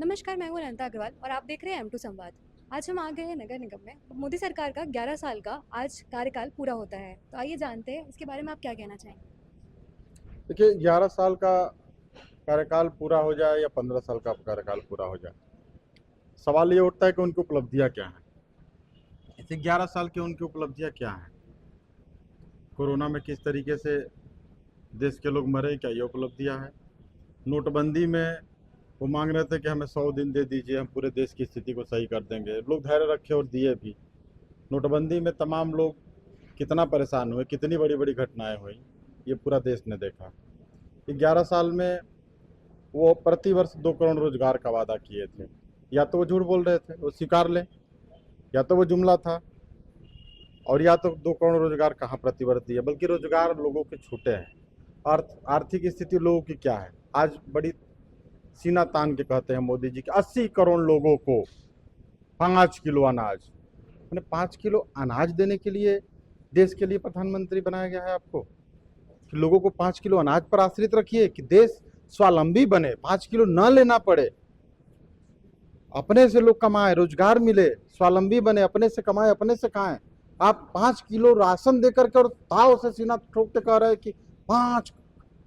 नमस्कार, मैं हूँ अनंता अग्रवाल और आप देख रहे हैं M2 संवाद। आज हम आ गए हैं नगर निगम में। मोदी सरकार का 11 साल का आज कार्यकाल पूरा होता है, तो आइए जानते हैं इसके बारे में आप क्या कहना चाहेंगे। देखिए 11 साल का कार्यकाल पूरा हो जाए या 15 साल का कार्यकाल पूरा हो जाए, सवाल ये उठता है कि उनकी उपलब्धियां क्या हैं। इसे 11 साल की उनकी उपलब्धियां क्या हैं। कोरोना में किस तरीके से देश के लोग मरे, क्या ये उपलब्धियां हैं। नोटबंदी में वो मांग रहे थे कि हमें 100 दिन दे दीजिए, हम पूरे देश की स्थिति को सही कर देंगे। लोग धैर्य रखे और दिए भी। नोटबंदी में तमाम लोग कितना परेशान हुए, कितनी बड़ी बड़ी घटनाएं हुई, ये पूरा देश ने देखा। 11 साल में वो प्रति वर्ष 2 करोड़ रोजगार का वादा किए थे। या तो वो झूठ बोल रहे थे, वो स्वीकार लें, या तो वो जुमला था, और या तो 2 करोड़ रोजगार कहाँ प्रति वर्ष दिए, बल्कि रोजगार लोगों के छूटे हैं। आर्थिक स्थिति लोगों की क्या है, आज बड़ी सीना तान के कहते हैं मोदी जी कि 80 करोड़ लोगों को 5 किलो अनाज। मैंने 5 किलो अनाज देने के लिए देश के लिए प्रधानमंत्री बनाया गया है आपको, कि लोगों को 5 किलो अनाज पर आश्रित रखिए कि देश स्वावलंबी बने, 5 किलो न लेना पड़े, अपने से लोग कमाए, रोजगार मिले, स्वावलंबी बने, अपने से कमाए, अपने से खाएं। आप 5 किलो राशन देकर के और ताव से सीना ठोकते कह रहे हैं कि 5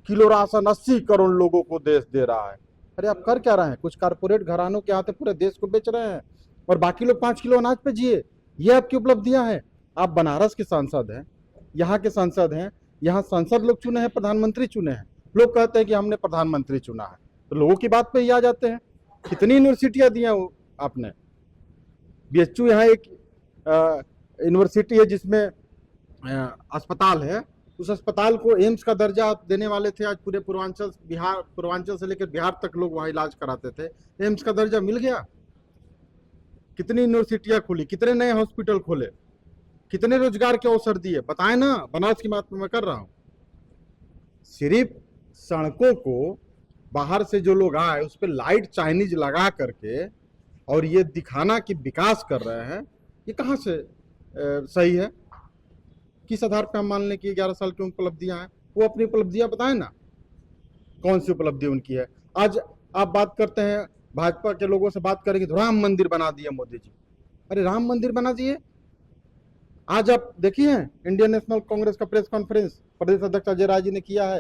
किलो राशन 80 करोड़ लोगों को देश दे रहा है। अरे आप कर क्या रहे हैं? कुछ कारपोरेट घरानों के हाथ पूरे देश को बेच रहे हैं और बाकी लोग 5 किलो अनाज पे जिए। ये आपकी उपलब्धियां हैं। आप बनारस के सांसद हैं, यहाँ के सांसद हैं, यहाँ सांसद लोग चुने हैं, प्रधानमंत्री चुने हैं। लोग कहते हैं कि हमने प्रधानमंत्री चुना है, तो लोगों की बात पे ही आ जाते हैं। कितनी यूनिवर्सिटियां दी हैं आपने। बीएचयू यहाँ एक यूनिवर्सिटी है जिसमें अस्पताल है, उस अस्पताल को एम्स का दर्जा देने वाले थे। आज पूरे पूर्वांचल से लेकर बिहार तक लोग वहाँ इलाज कराते थे, एम्स का दर्जा मिल गया। कितनी यूनिवर्सिटियां खुली, कितने नए हॉस्पिटल खोले, कितने रोजगार के अवसर दिए, बताए ना। बनारस की बात मैं कर रहा हूँ। सिर्फ सड़कों को बाहर से जो लोग आए उस पर लाइट चाइनीज लगा करके और ये दिखाना कि विकास कर रहे हैं, ये कहाँ से सही है? किस आधार पर हम मान लें कि 11 साल की उपलब्धियां हैं? वो अपनी उपलब्धियां बताएं ना, कौन सी उपलब्धि उनकी है। आज आप बात करते हैं, भाजपा के लोगों से बात करेंगे तो राम मंदिर बना दिए मोदी जी। अरे राम मंदिर बना दिए। आज आप देखिए इंडियन नेशनल कांग्रेस का प्रेस कॉन्फ्रेंस प्रदेश अध्यक्ष अजय राय जी ने किया है।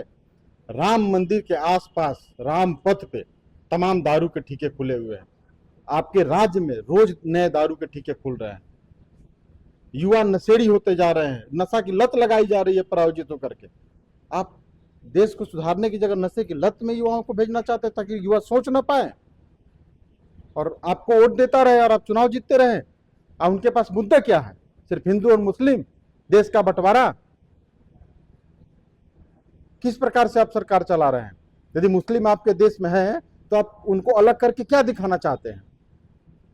राम मंदिर के आसपास राम पथ पे तमाम दारू के ठेके खुले हुए हैं। आपके राज्य में रोज नए दारू के ठेके खुल रहे हैं। युवा नशेड़ी होते जा रहे हैं, नशा की लत लगाई जा रही है प्रायोजित होकर के। आप देश को सुधारने की जगह नशे की लत में युवाओं को भेजना चाहते हैं ताकि युवा सोच ना पाए और आपको वोट देता रहे और आप चुनाव जीतते रहे। और उनके पास मुद्दा क्या है? सिर्फ हिंदू और मुस्लिम, देश का बंटवारा। किस प्रकार से आप सरकार चला रहे हैं? यदि मुस्लिम आपके देश में है तो आप उनको अलग करके क्या दिखाना चाहते हैं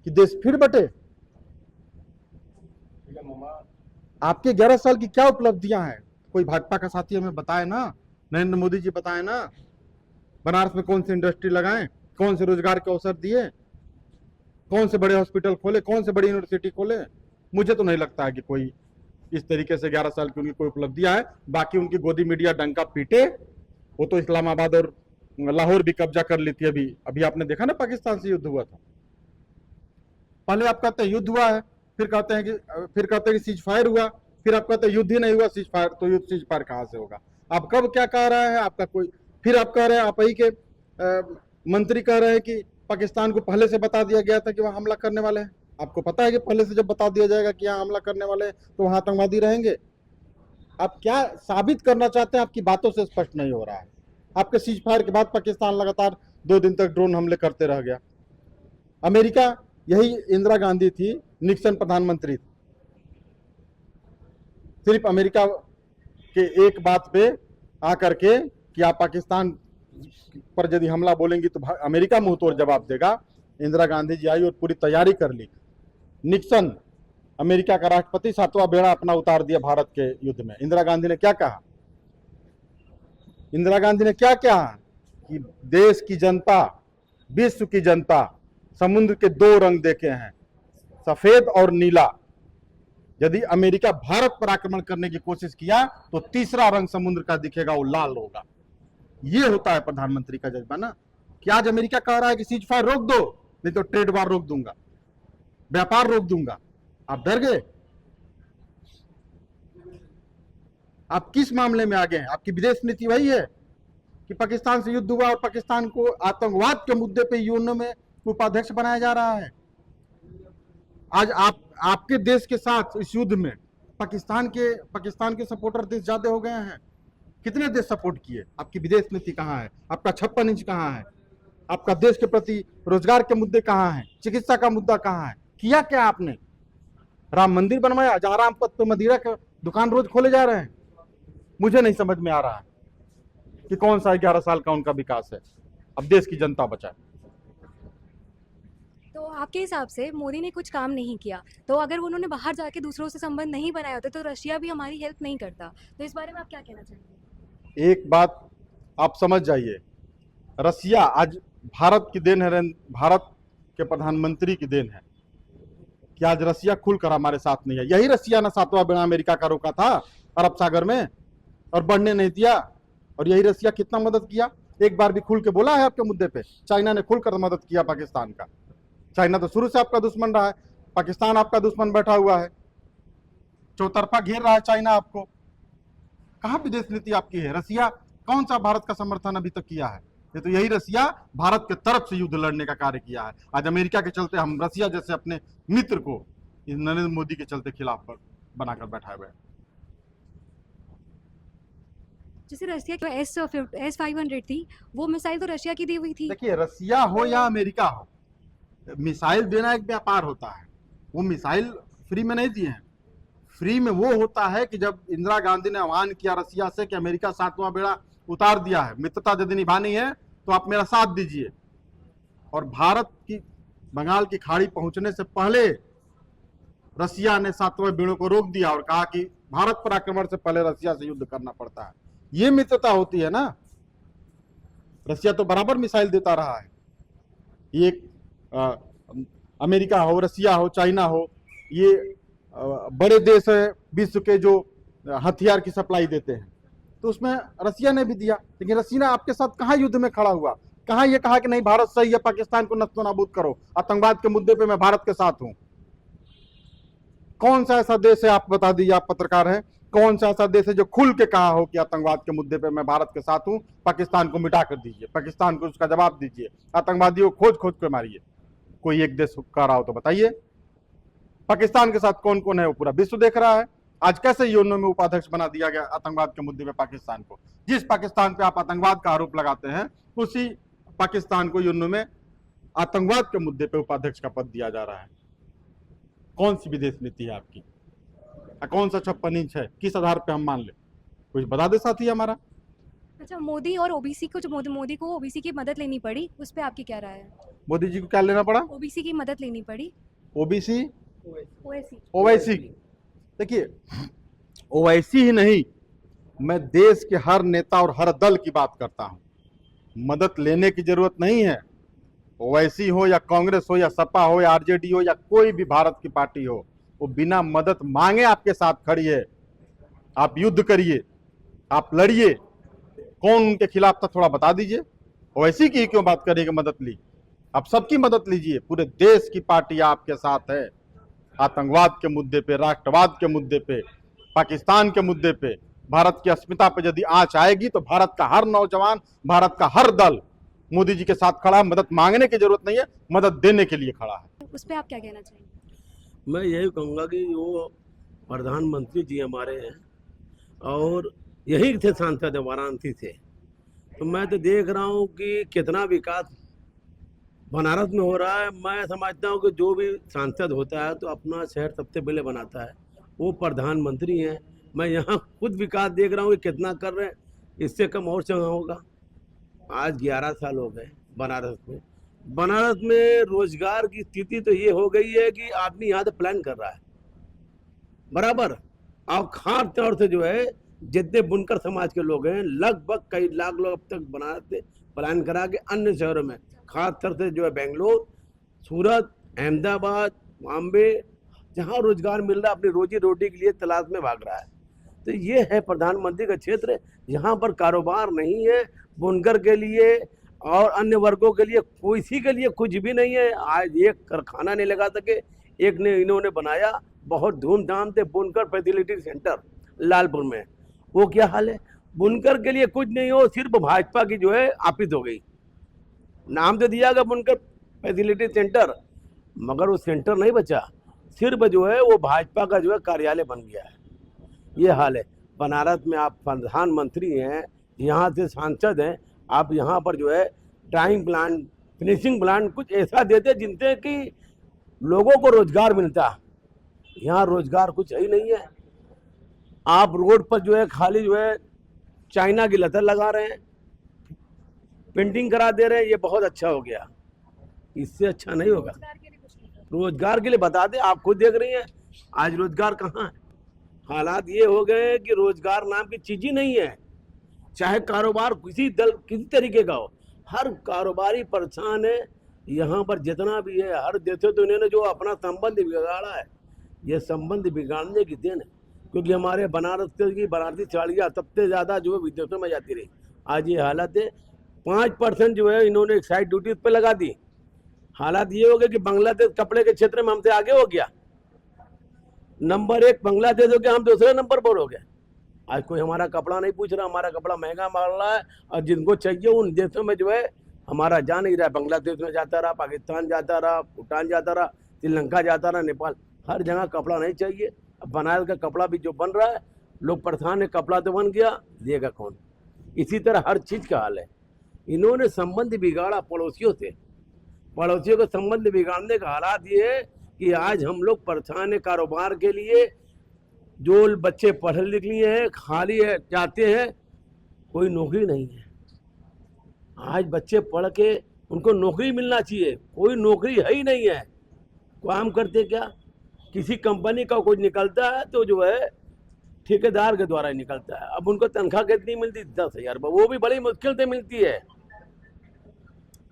कि देश फिर बटे? आपके 11 साल की क्या उपलब्धियां हैं? कोई भाजपा का साथी हमें बताए ना, नरेंद्र मोदी जी बताए ना। बनारस में कौन सी इंडस्ट्री लगाए, कौन से रोजगार के अवसर दिए, कौन से बड़े हॉस्पिटल खोले, कौन से बड़ी यूनिवर्सिटी खोले। मुझे तो नहीं लगता है कि कोई इस तरीके से 11 साल की उनकी कोई उपलब्धियां है। बाकी उनकी गोदी मीडिया डंका पीटे, वो तो इस्लामाबाद और लाहौर भी कब्जा कर ली थी। अभी आपने देखा ना पाकिस्तान से युद्ध हुआ था। पहले आप कहते हैं युद्ध हुआ है, फिर कहते हैं कि सीज फायर हुआ, फिर आप कहते हैं युद्ध ही नहीं हुआ, सीज फायर। तो युद्ध सीज फायर कहां से होगा? आप कब क्या कह रहा है आपका कोई? फिर आप कह रहे हैं, आप ही के मंत्री कह रहे हैं कि पाकिस्तान को पहले से बता दिया गया था कि वहां हमला करने वाले हैं। आपको पता है कि पहले से जब बता दिया जाएगा कि यहाँ हमला करने वाले हैं तो वहां आतंकवादी रहेंगे। आप क्या साबित करना चाहते हैं? आपकी बातों से स्पष्ट नहीं हो रहा है। आपके सीज फायर के बाद पाकिस्तान लगातार 2 दिन तक ड्रोन हमले करते रह गया। अमेरिका, यही इंदिरा गांधी थी, निक्सन प्रधानमंत्री थी। सिर्फ अमेरिका के एक बात पे आकर के कि आप पाकिस्तान पर यदि हमला बोलेंगी तो अमेरिका मुंह तोड़ जवाब देगा। इंदिरा गांधी जी आई और पूरी तैयारी कर ली। निक्सन, अमेरिका का राष्ट्रपति, 7वां बेड़ा अपना उतार दिया भारत के युद्ध में। इंदिरा गांधी ने क्या कहा? इंदिरा गांधी ने क्या कहा कि देश की जनता, विश्व की जनता समुद्र के 2 रंग देखे हैं, सफेद और नीला। यदि अमेरिका भारत पर आक्रमण करने की कोशिश किया तो तीसरा रंग समुद्र का दिखेगा, वो लाल होगा। ये होता है प्रधानमंत्री का जज्बा ना, कि आज अमेरिका कह रहा है कि सीज फायर रोक दो, नहीं तो ट्रेड वार रोक दूंगा, व्यापार रोक दूंगा। आप डर गए? आप किस मामले में आगे हैं? आपकी विदेश नीति वही है कि पाकिस्तान से युद्ध हुआ और पाकिस्तान को आतंकवाद के मुद्दे पे यूएन में उपाध्यक्ष बनाया जा रहा है। आज आपके देश के साथ इस युद्ध में पाकिस्तान के सपोर्टर देश ज्यादा हो गए हैं। कितने देश सपोर्ट किए? आपकी विदेश नीति कहाँ है? आपका 56 इंच कहाँ है? आपका देश के प्रति रोजगार के मुद्दे कहाँ हैं? चिकित्सा का मुद्दा कहाँ है? किया क्या आपने? राम मंदिर बनवाया जहां राम पथ पे मदिरा के दुकान रोज खोले जा रहे हैं। मुझे नहीं समझ में आ रहा है कि कौन सा 11 साल का उनका विकास है। अब देश की जनता बचाए। तो आपके हिसाब से मोदी ने कुछ काम नहीं किया, तो अगर उन्होंने बाहर जाके दूसरों से संबंध नहीं बनाए होते तो रशिया भी हमारी हेल्प नहीं करता। तो इस बारे में आप क्या कहना चाहेंगे? एक बात आप समझ जाइए, रसिया आज भारत की देन है, भारत के प्रधानमंत्री की देन है कि आज रसिया खुलकर हमारे साथ नहीं है। यही रसिया ने 7वां बेड़ा अमेरिका का रोका था अरब सागर में और बढ़ने नहीं दिया। और यही रसिया कितना मदद किया? एक बार भी खुल के बोला है आपके मुद्दे पे? चाइना ने खुलकर मदद किया पाकिस्तान का। चाइना तो शुरू से आपका दुश्मन रहा है, पाकिस्तान आपका दुश्मन बैठा हुआ है, चौतरफा घेर रहा है चाइना आपको। कहाँ विदेश नीति आपकी है? रसिया कौन सा भारत का समर्थन अभी तक किया है? ये तो यही रसिया भारत के तरफ से युद्ध लड़ने का कार्य किया है। आज अमेरिका के चलते हम रसिया जैसे अपने मित्र को इस नरेंद्र मोदी के चलते खिलाफ बनाकर बैठाए हुए हैं। जैसे रशिया की S-500 थी, वो मिसाइल तो रशिया की दी हुई थी। देखिए, रसिया हो या अमेरिका हो, मिसाइल देना एक व्यापार होता है। वो मिसाइल फ्री में नहीं दिए हैं। फ्री में वो होता है कि जब इंदिरा गांधी ने आह्वान किया रसिया से कि अमेरिका 7वां बेड़ा उतार दिया है, मित्रता यदि निभानी है तो आप मेरा साथ दीजिए। और भारत की बंगाल की खाड़ी पहुंचने से पहले रसिया ने 7वें बेड़ों को रोक दिया और कहा कि भारत पर आक्रमण से पहले रसिया से युद्ध करना पड़ता है। ये मित्रता होती है ना। रसिया तो बराबर मिसाइल देता रहा है। ये अमेरिका हो, रसिया हो, चाइना हो, ये बड़े देश है विश्व के जो हथियार की सप्लाई देते हैं, तो उसमें रसिया ने भी दिया। लेकिन रसिया आपके साथ कहाँ युद्ध में खड़ा हुआ? कहाँ ये कहा कि नहीं भारत सही है, पाकिस्तान को नस्तो नाबूद करो, आतंकवाद के मुद्दे पे मैं भारत के साथ हूं? कौन सा ऐसा देश है, आप बता दीजिए, आप पत्रकार हैं, कौन सा ऐसा देश है जो खुल के कहा हो कि आतंकवाद के मुद्दे पे मैं भारत के साथ हूं, पाकिस्तान को मिटा कर दीजिए, पाकिस्तान को उसका जवाब दीजिए, आतंकवादियों को खोज खोज के मारिए? कोई एक देश कह रहा हो तो बताइए। पाकिस्तान के साथ कौन कौन है वो पूरा विश्व देख रहा है। आज कैसे यूएन में उपाध्यक्ष बना दिया गया आतंकवाद के मुद्दे पे पाकिस्तान को? जिस पाकिस्तान पे आप आतंकवाद का आरोप लगाते हैं, उसी पाकिस्तान को यूएन में आतंकवाद के मुद्दे पे उपाध्यक्ष का पद दिया जा रहा है। कौन सी विदेश नीति है आपकी? कौन सा 56 इंच है? किस आधार पे हम मान ले? कुछ बता दे साथी हमारा। अच्छा, मोदी और ओबीसी को, जो मोदी को ओबीसी की मदद लेनी पड़ी, उस पर आपकी क्या राय है? मोदी जी को क्या लेना पड़ा? ओबीसी की मदद लेनी पड़ी। ओबीसी, ओवैसी, ओवैसी। देखिए, ओवैसी ही नहीं, मैं देश के हर नेता और हर दल की बात करता हूं। मदद लेने की जरूरत नहीं है। ओवैसी हो या कांग्रेस हो या सपा हो या आरजेडी हो या कोई भी भारत की पार्टी हो, वो बिना मदद मांगे आपके साथ खड़ी है। आप युद्ध करिए, आप लड़िए। कौन उनके खिलाफ था थोड़ा बता दीजिए। ओवैसी की क्यों बात करिए कि मदद ली? आप सबकी मदद लीजिए। पूरे देश की पार्टी आपके साथ है। आतंकवाद के मुद्दे पे, राष्ट्रवाद के मुद्दे पे, पाकिस्तान के मुद्दे पे, भारत की अस्मिता पे यदि आंच आएगी तो भारत का हर नौजवान, भारत का हर दल मोदी जी के साथ खड़ा है। मदद मांगने की जरूरत नहीं है, मदद देने के लिए खड़ा है। उस पर आप क्या कहना चाहेंगे? मैं यही कहूँगा कि वो प्रधानमंत्री जी हमारे हैं और यही थे सांसद, वाराणसी से। तो मैं तो देख रहा हूँ कि कितना विकास बनारस में हो रहा है। मैं समझता हूँ कि जो भी सांसद होता है तो अपना शहर सबसे पहले बनाता है। वो प्रधानमंत्री हैं। मैं यहाँ खुद विकास देख रहा हूँ कि कितना कर रहे हैं, इससे कम और जगह होगा। आज 11 साल हो गए बनारस में। बनारस में रोजगार की स्थिति तो ये हो गई है कि आदमी यहाँ से प्लान कर रहा है बराबर। और खास तौर से जो है जितने बुनकर समाज के लोग हैं, लगभग कई लाख लोग अब तक बनारस से प्लान करा के अन्य शहरों में, खास तौर से जो है बेंगलोर, सूरत, अहमदाबाद, बॉम्बे, जहाँ रोजगार मिल रहा है अपनी रोजी रोटी के लिए तलाश में भाग रहा है। तो ये है प्रधानमंत्री का क्षेत्र। यहाँ पर कारोबार नहीं है बुनकर के लिए और अन्य वर्गों के लिए किसी के लिए कुछ भी नहीं है। आज एक कारखाना नहीं लगा सके, एक ने इन्होंने बनाया बहुत धूमधाम से बुनकर फैसिलिटी सेंटर लालपुर में। वो क्या हाल है, बुनकर के लिए कुछ नहीं हो, सिर्फ भाजपा की जो है ऑफिस हो गई। नाम तो दिया गया बुनकर फैसिलिटी सेंटर, मगर वो सेंटर नहीं बचा, सिर्फ जो है वो भाजपा का जो है कार्यालय बन गया है। ये हाल है। बनारस में आप प्रधानमंत्री हैं, यहाँ से सांसद हैं, आप यहाँ पर जो है ड्राइंग प्लान, फिनिशिंग प्लान कुछ ऐसा देते जिनसे कि लोगों को रोजगार मिलता। यहाँ रोजगार कुछ ही नहीं है। आप रोड पर जो है खाली जो है चाइना की लतर लगा रहे हैं, पेंटिंग करा दे रहे हैं। ये बहुत अच्छा हो गया, इससे अच्छा नहीं होगा। रोजगार के लिए कुछ नहीं कर रोजगार के लिए बता दें, आप खुद देख रही हैं आज रोजगार कहाँ है। हालात ये हो गए हैं कि रोजगार नाम की चीज ही नहीं है। चाहे कारोबार किसी तरीके का हो, हर कारोबारी परेशान है। यहाँ पर जितना भी है, हर देशों तो इन्होंने जो अपना संबंध बिगाड़ा है, ये संबंध बिगाड़ने की देन है। क्योंकि हमारे बनारस की बनारसी साड़ियाँ सबसे ज़्यादा जो है विदेशों में जाती रही। आज ये हालत है, 5% जो है इन्होंने एक्साइज ड्यूटी पे लगा दी। हालात ये हो गए कि बांग्लादेश कपड़े के क्षेत्र में हमसे आगे हो गया, नंबर 1 बांग्लादेश हो गया, हम दूसरे नंबर पर हो गए। आज कोई हमारा कपड़ा नहीं पूछ रहा, हमारा कपड़ा महंगा मार रहा है, और जिनको चाहिए उन देशों में जो है हमारा जा नहीं रहा। बांग्लादेश में जाता रहा, पाकिस्तान जाता रहा, भूटान जाता रहा, श्रीलंका जाता रहा, नेपाल, हर जगह कपड़ा नहीं चाहिए। अब बनारस का कपड़ा भी जो बन रहा है, लोग परेशान है, कपड़ा तो बन गया, देगा कौन। इसी तरह हर चीज का हाल है। इन्होंने संबंध बिगाड़ा पड़ोसियों से, पड़ोसियों के संबंध बिगाड़ने का हालात ये है कि आज हम लोग परेशान है। कारोबार के लिए जो बच्चे पढ़ लिख लिए हैं, खाली है जाते हैं, कोई नौकरी नहीं है। आज बच्चे पढ़ के उनको नौकरी मिलना चाहिए, कोई नौकरी है ही नहीं है। काम करते क्या, किसी कंपनी का कुछ निकलता है तो जो है ठेकेदार के द्वारा ही निकलता है। अब उनको तनख्वाह कितनी मिलती, 10,000, वो भी बड़ी मुश्किल से मिलती है।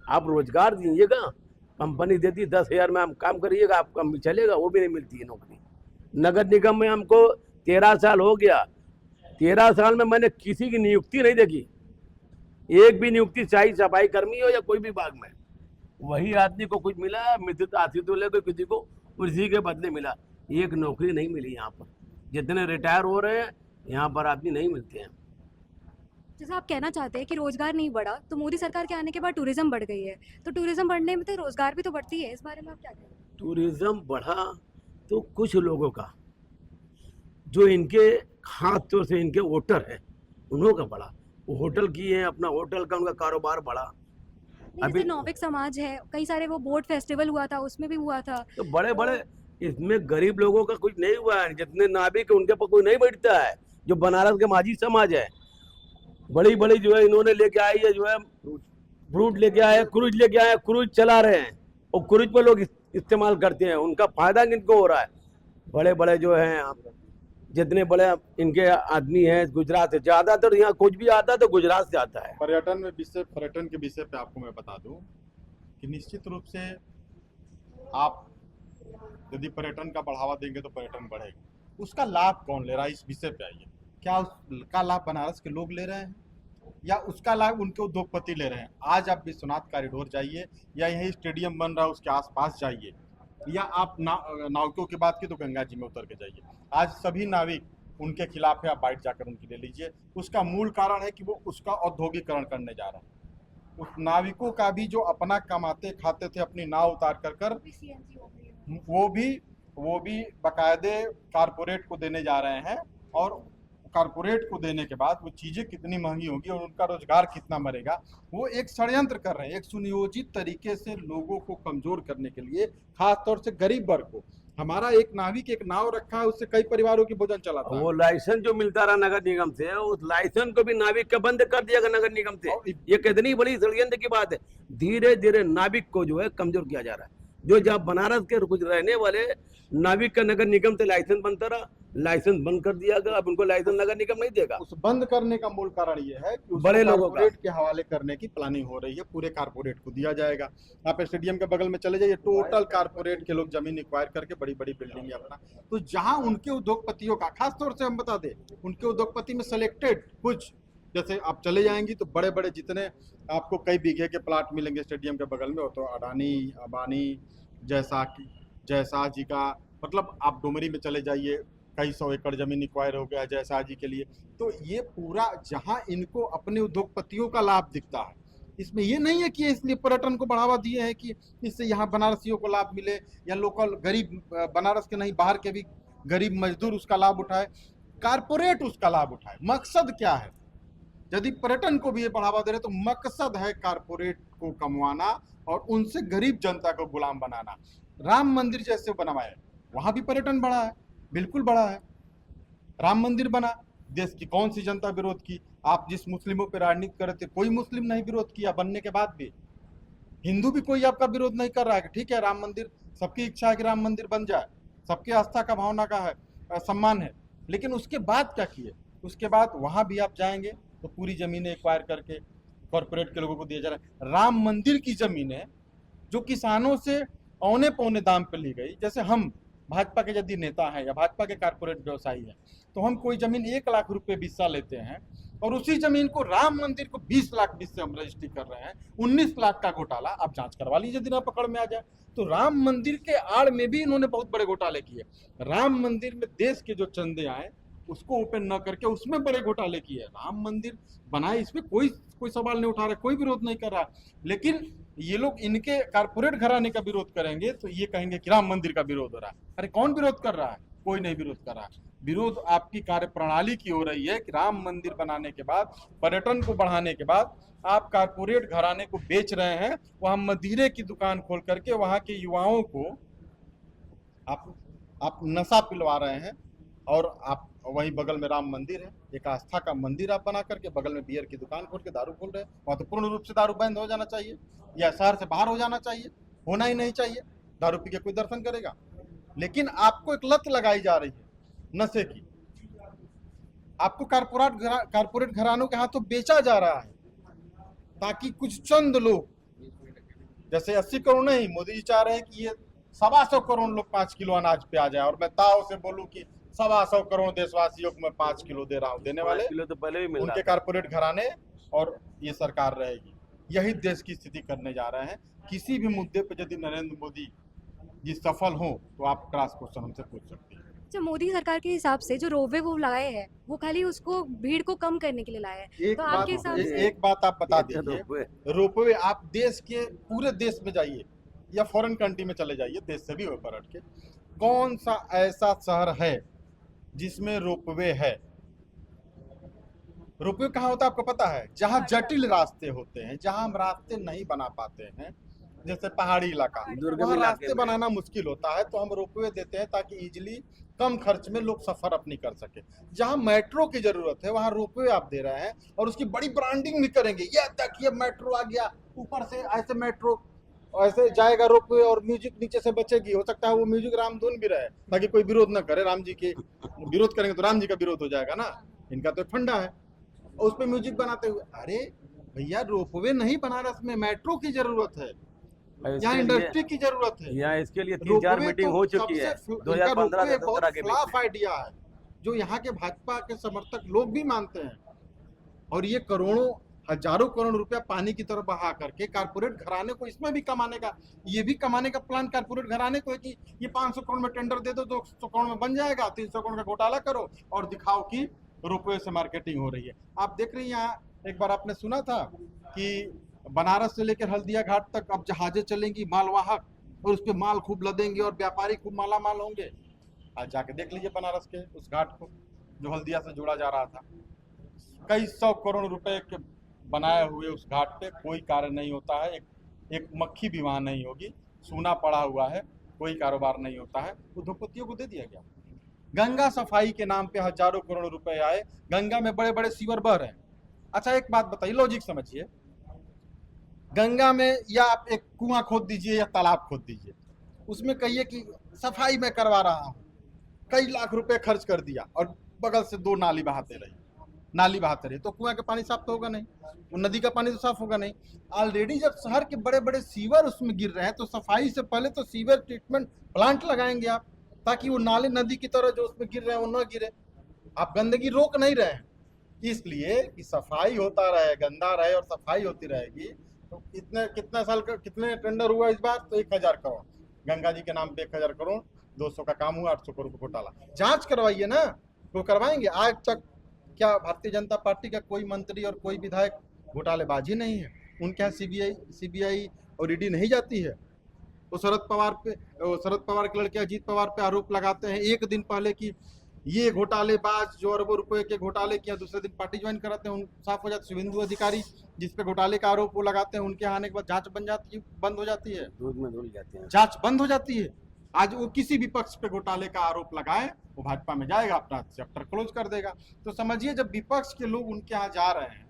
आप रोजगार दीजिएगा, कंपनी देती 10,000 में आप काम करिएगा, आपका चलेगा, वो भी नहीं मिलती है नौकरी। नगर निगम में हमको 13 साल हो गया, 13 साल में मैंने किसी की नियुक्ति नहीं देखी, एक भी नियुक्ति, चाहे सफाई कर्मी हो या कोई भी विभाग में। वही आदमी को कुछ मिला, मित्र आतिथ्य को किसी को उसी के बदले मिला। एक नौकरी नहीं मिली यहाँ पर। जितने रिटायर हो रहे हैं यहाँ पर आदमी नहीं मिलते हैं। जैसा आप कहना चाहते हैं कि रोजगार नहीं बढ़ा, तो मोदी सरकार के आने के बाद टूरिज्म बढ़ गई है, तो टूरिज्म बढ़ने में तो रोजगार भी तो बढ़ती है। इस बारे में आप क्या कहें? टूरिज्म बढ़ा तो कुछ लोगों का, जो इनके खास तौर से इनके वोटर हैं, उन्हों का बढ़ा। वो होटल किए हैं, अपना होटल का उनका कारोबार बढ़ा। जैसे नौविक समाज है, कई सारे वो बोट फेस्टिवल हुआ था, उसमें भी हुआ था। तो बड़े बड़े इसमें गरीब लोगों का कुछ नहीं हुआ है। जितने नाविक उनके पर कोई नहीं बैठता है। जो बनारस के माझी समाज है, बड़ी बड़ी जो है इन्होंने लेके आई है, जो है फ्रूट लेके आए, क्रूज लेके आए, क्रूज चला रहे हैं, और क्रूज पर लोग इस्तेमाल करते हैं। उनका फायदा किनको हो रहा है? बड़े बड़े जो हैं, जितने बड़े इनके आदमी हैं गुजरात से, ज्यादातर यहाँ कुछ भी आता है तो गुजरात से आता है। पर्यटन के विषय पे आपको मैं बता दूं कि निश्चित रूप से आप यदि पर्यटन का बढ़ावा देंगे तो पर्यटन बढ़ेगा। उसका लाभ कौन ले रहा है, इस विषय पे आइए। क्या उसका लाभ बनारस के लोग ले रहे हैं या उसका लाभ उनके उद्योगपति ले रहे हैं? आज आप विश्वनाथ कॉरिडोर जाइए या यही स्टेडियम बन रहा है उसके आसपास जाइए, या आप नाविकों की बात की तो गंगा जी में उतर के जाइए। आज सभी नाविक उनके खिलाफ है, आप बाइट जाकर उनकी ले लीजिए। उसका मूल कारण है कि वो उसका औद्योगिकरण करने जा रहे हैं। उस नाविकों का भी जो अपना कमाते खाते थे अपनी नाव उतार कर वो भी बाकायदे कारपोरेट को देने जा रहे हैं, और कारपोरेट को देने के बाद वो चीज़ें कितनी महंगी होगी और उनका रोजगार कितना मरेगा, वो एक षड्यंत्र कर रहे हैं। एक सुनियोजित तरीके से लोगों को कमजोर करने के लिए, खास तौर से गरीब वर्ग को। हमारा एक नाविक एक नाव रखा है, उससे कई परिवारों की भोजन चलाता है। वो लाइसेंस जो मिलता रहा नगर निगम से, उस लाइसेंस को भी नाविक का बंद कर दिया नगर निगम से। ये कितनी बड़ी षड्यंत्र की बात है। धीरे धीरे नाविक को जो है कमजोर किया जा रहा है। जो जब बनारस के कुछ रहने वाले नाविक का नगर निगम से लाइसेंस बनता रहा, लाइसेंस बंद कर दिया गया। अब उनको लाइसेंस नगर निगम नहीं देगा। उस बंद करने का मूल कारण ये है कि बड़े लोगों का कारपोरेट के हवाले करने की प्लानिंग हो रही है। पूरे कारपोरेट को दिया जाएगा। आप स्टेडियम के बगल में चले जाइए, टोटल कारपोरेट के लोग जमीन एक्वायर करके बड़ी बड़ी बिल्डिंग अपना, तो जहां उनके उद्योगपतियों का, खास तौर से हम बता दें, उनके उद्योगपति में सिलेक्टेड कुछ जैसे आप चले जाएंगी तो बड़े बड़े जितने आपको कई बीघे के प्लाट मिलेंगे स्टेडियम के बगल में, वो तो अडानी, अंबानी, जयशाह जी का, मतलब आप डुमरी में चले जाइए, कई सौ एकड़ जमीन एक्वायर हो गया है जयशाह जी के लिए। तो ये पूरा जहां इनको अपने उद्योगपतियों का लाभ दिखता है, इसमें ये नहीं है कि इसलिए पर्यटन को बढ़ावा दिए हैं कि इससे यहाँ बनारसियों को लाभ मिले या लोकल गरीब बनारस के नहीं बाहर के भी गरीब मजदूर उसका लाभ उठाए, कारपोरेट उसका लाभ उठाए। मकसद क्या है? यदि पर्यटन को भी ये बढ़ावा दे रहे तो मकसद है कारपोरेट को कमवाना और उनसे गरीब जनता को गुलाम बनाना। राम मंदिर जैसे बनवाए, वहां भी पर्यटन बढ़ा है, बिल्कुल बढ़ा है। राम मंदिर बना, देश की कौन सी जनता विरोध की? आप जिस मुस्लिमों पर राजनीति कर रहे थे, कोई मुस्लिम नहीं विरोध किया बनने के बाद भी। हिंदू भी कोई आपका विरोध नहीं कर रहा है कि ठीक है राम मंदिर, सबकी इच्छा है कि राम मंदिर बन जाए, सबके आस्था का भावना का है, सम्मान है। लेकिन उसके बाद क्या किए? उसके बाद वहां भी आप जाएंगे तो पूरी जमीनें एक्वायर करके कॉर्पोरेट के लोगों को दिया जा रहा है। राम मंदिर की जमीनें जो किसानों से औने पौने दाम पर ली गई, जैसे हम भाजपा के यदि नेता हैं या भाजपा के कारपोरेट व्यवसायी हैं तो हम कोई जमीन 1 लाख रुपए बिस्सा लेते हैं और उसी जमीन को राम मंदिर को 20 लाख बीस से हम रजिस्ट्री कर रहे हैं। 19 लाख का घोटाला, आप जांच करवा लीजिए यदि ना पकड़ में आ जाए तो। राम मंदिर के आड़ में भी इन्होंने बहुत बड़े घोटाले किए। राम मंदिर में देश के जो चंदे आए उसको ओपन न करके उसमें बड़े घोटाले किए। राम मंदिर बनाए, इसमें कोई सवाल नहीं उठा रहा, कोई विरोध नहीं कर रहा। लेकिन ये लोग इनके कारपोरेट घराने का विरोध करेंगे तो ये कहेंगे कि राम मंदिर का विरोध हो रहा है। अरे कौन विरोध कर रहा है? कोई नहीं विरोध कर रहा है। विरोध आपकी कार्यप्रणाली की हो रही है कि राम मंदिर बनाने के बाद, पर्यटन को बढ़ाने के बाद आप कारपोरेट घराने को बेच रहे हैं। वहां मदिरे की दुकान खोल करके वहां के युवाओं को आप नशा पिलवा रहे हैं और आप वहीं बगल में राम मंदिर है, एक आस्था का मंदिर आप बना करके बगल में बियर की दुकान खोल के दारू खोल रहे हैं। वहां तो पूर्ण रूप से दारू बंद हो जाना चाहिए या शहर से बाहर हो जाना चाहिए, होना ही नहीं चाहिए। दारू पी के कोई दर्शन करेगा? लेकिन आपको एक लत लगाई जा रही है नशे की, आपको कारपोरेट घरानों के हाथों बेचा जा रहा है ताकि कुछ चंद लोग, जैसे 80 करोड़ नहीं, मोदी जी चाह रहे हैं कि ये 125 करोड़ लोग 5 किलो अनाज पे आ जाए और मैं ताव से बोलूं कि 125 करोड़ देशवासियों को मैं 5 किलो दे रहा हूं। देने वाले किलो तो पहले भी मिल उनके कारपोरेट घराने और ये सरकार रहेगी। यही देश की स्थिति करने जा रहे हैं। किसी भी मुद्दे पर यदि नरेंद्र मोदी जी सफल हो तो आप क्रॉस क्वेश्चन हमसे पूछ सकते हैं। अच्छा, मोदी सरकार के हिसाब से जो रोपवे वो लाए हैं वो खाली उसको भीड़ को कम करने के लिए लाया है, एक तो बात आपके हिसाब से एक बात आप बता दीजिए, रोपवे आप देश के पूरे देश में जाइए या फॉरेन कंट्री में चले जाइए, देश से भी ऊपर हट के, कौन सा ऐसा शहर है जिसमें रोपवे है? रोपवे कहाँ होता है आपको पता है? जहाँ जटिल रास्ते होते हैं, जहाँ हम रास्ते नहीं बना पाते हैं, जैसे पहाड़ी इलाका, वहाँ रास्ते बनाना मुश्किल होता है तो हम रोपवे देते हैं ताकि इजिली कम खर्च में लोग सफर अपनी कर सके। जहाँ मेट्रो की जरूरत है वहाँ रोपवे आप दे रहे हैं और उसकी बड़ी ब्रांडिंग भी करेंगे, ये देखिए मेट्रो आ गया, ऊपर से ऐसे मेट्रो ऐसे जाएगा रोपवे और म्यूजिक नीचे से बचेगी। हो सकता है वो म्यूजिक रामधुन भी रहे ताकि कोई विरोध ना करे। राम जी के विरोध करेंगे तो राम जी का विरोध हो जाएगा ना, इनका तो फंडा है। और उस पर म्यूजिक बनाते हुए, अरे भैया रोपवे नहीं बनारस में मेट्रो की जरूरत है, यहाँ इंडस्ट्री की जरूरत है। यहाँ इसके लिए 3-4 मीटिंग हो चुकी है 2015 से 17 के खिलाफ आइडिया है जो यहाँ के भाजपा के समर्थक लोग भी मानते हैं। और ये करोड़ों हजारों करोड़ रुपया पानी की तरफ बहा करके कारपोरेट घराने को इसमें भी कमाने का, ये भी कमाने का प्लान कारपोरेट घराने को है कि ये 500 करोड़ में टेंडर दे दो, 200 करोड़ में बन जाएगा, 300 करोड़ का घोटाला करो और दिखाओ कि रुपये से मार्केटिंग हो रही है। आप देख रहे हैं यहाँ, एक बार आपने सुना था कि बनारस से लेकर हल्दिया घाट तक अब जहाजें चलेंगी मालवाहक और उस पर माल खूब लदेंगे और व्यापारी खूब मालामाल होंगे। आज जाके देख लीजिए बनारस के उस घाट को जो हल्दिया से जोड़ा जा रहा था। कई 100 करोड़ रुपए के बनाए हुए उस घाट पे कोई कार्य नहीं होता है, एक मक्खी भी वहां नहीं होगी, सूना पड़ा हुआ है, कोई कारोबार नहीं होता है, उद्योगपतियों को दे दिया गया। गंगा सफाई के नाम पे हजारों करोड़ रुपए आए, गंगा में बड़े बड़े सीवर बह रहे हैं। अच्छा एक बात बताइए, लॉजिक समझिए, गंगा में या आप एक कुआं खोद दीजिए या तालाब खोद दीजिए, उसमें कहिए कि सफाई मैं करवा रहा हूं, कई लाख रुपए खर्च कर दिया और बगल से 2 नाली बहाते रही, तो कुआं का पानी साफ तो होगा नहीं, वो नदी का पानी तो साफ होगा नहीं। ऑलरेडी जब शहर के बड़े बड़े सीवर उसमें गिर रहे हैं तो सफाई से पहले तो सीवर ट्रीटमेंट प्लांट लगाएंगे आप, ताकि वो नाले नदी की तरह जो उसमें गिर रहे हैं वो न गिरे। आप गंदगी रोक नहीं रहे हैं, इसलिए कि सफाई होता रहे, गंदा रहे और सफाई होती रहेगी। तो कितने साल का कितने टेंडर हुआ इस बार? तो 1000 करोड़ गंगा जी के नाम पे 1000 करोड़, 200 का काम हुआ, 800 करोड़ घोटाला। जांच करवाइए ना, वो करवाएंगे। आज तक क्या भारतीय जनता पार्टी का कोई मंत्री और कोई विधायक घोटालेबाजी नहीं है? उनके यहाँ सीबीआई और ईडी नहीं जाती है? वो शरद पवार के लड़के अजीत पवार पे आरोप लगाते हैं एक दिन पहले कि ये घोटालेबाज जो अरबों रुपए के घोटाले किया, दूसरे दिन पार्टी ज्वाइन कराते हैं, साफ हो जाती। शुभेंदु अधिकारी जिस पे घोटाले का आरोप वो लगाते हैं, उनके आने के बाद जांच बंद हो जाती है, दूध में धुल जाते हैं, जांच बंद हो जाती है। आज वो किसी भी पक्ष पे घोटाले का आरोप लगाए, वो भाजपा में जाएगा, अपना चैप्टर क्लोज कर देगा। तो समझिए, जब विपक्ष के लोग उनके यहाँ जा रहे हैं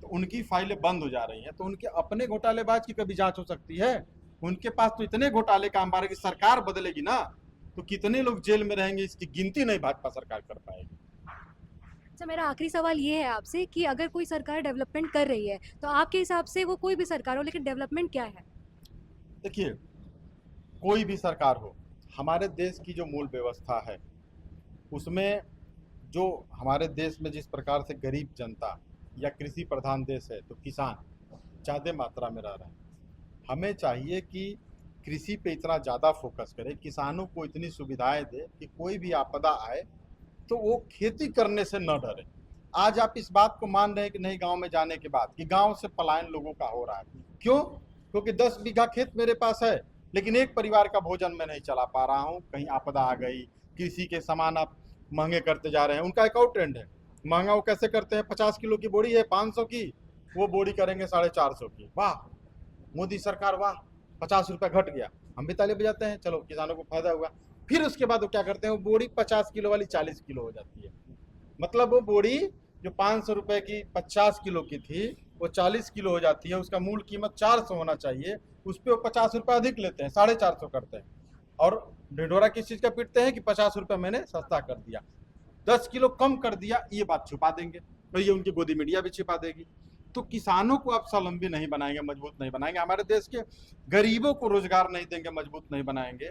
तो उनकी फाइलें बंद हो जा रही हैं, तो उनके अपने घोटालेबाज की कभी जांच हो सकती है? उनके पास तो इतने घोटाले का अंबार है कि सरकार बदलेगी ना तो कितने लोग जेल में रहेंगे, इसकी गिनती नहीं भाजपा सरकार कर पाएगी। अच्छा, मेरा आखिरी सवाल ये है आपसे कि अगर कोई सरकार डेवलपमेंट कर रही है तो आपके हिसाब से वो कोई भी सरकार हो, लेकिन डेवलपमेंट क्या है? देखिए, कोई भी सरकार हो, हमारे देश की जो मूल व्यवस्था है उसमें जो हमारे देश में जिस प्रकार से गरीब जनता या कृषि प्रधान देश है, तो किसान ज़्यादा मात्रा में रह रहे हैं। हमें चाहिए कि कृषि पे इतना ज़्यादा फोकस करें, किसानों को इतनी सुविधाएं दे कि कोई भी आपदा आए तो वो खेती करने से न डरे। आज आप इस बात को मान रहे हैं कि नहीं, गांव में जाने के बाद कि गांव से पलायन लोगों का हो रहा है। क्यों? क्योंकि 10 बीघा खेत मेरे पास है, लेकिन एक परिवार का भोजन मैं नहीं चला पा रहा हूँ, कहीं आपदा आ गई, कृषि के सामान आप महंगे करते जा रहे हैं। उनका एक और ट्रेंड है, महंगा वो कैसे करते हैं? 50 किलो की बोरी है 500 की, वो बोरी करेंगे 450 की। वाह मोदी सरकार, वाह 50 रुपये घट गया, हम भी ताली बजाते हैं, चलो किसानों को फायदा हुआ। फिर उसके बाद वो क्या करते हैं, वो बोरी 50 किलो वाली 40 किलो हो जाती है। मतलब वो बोरी जो 500 रुपये की 50 किलो की थी वो 40 किलो हो जाती है। उसका मूल कीमत 400 होना चाहिए, उस पर वो 50 रुपये अधिक लेते हैं, 450 करते हैं। और ढिढोरा किस चीज़ का पीटते हैं कि 50 रुपये मैंने सस्ता कर दिया, 10 किलो कम कर दिया, ये बात छुपा देंगे और ये उनकी गोदी मीडिया भी छिपा देगी। तो किसानों को आप स्वावलंबी नहीं बनाएंगे, मजबूत नहीं बनाएंगे, हमारे देश के गरीबों को रोजगार नहीं देंगे, मजबूत नहीं बनाएंगे,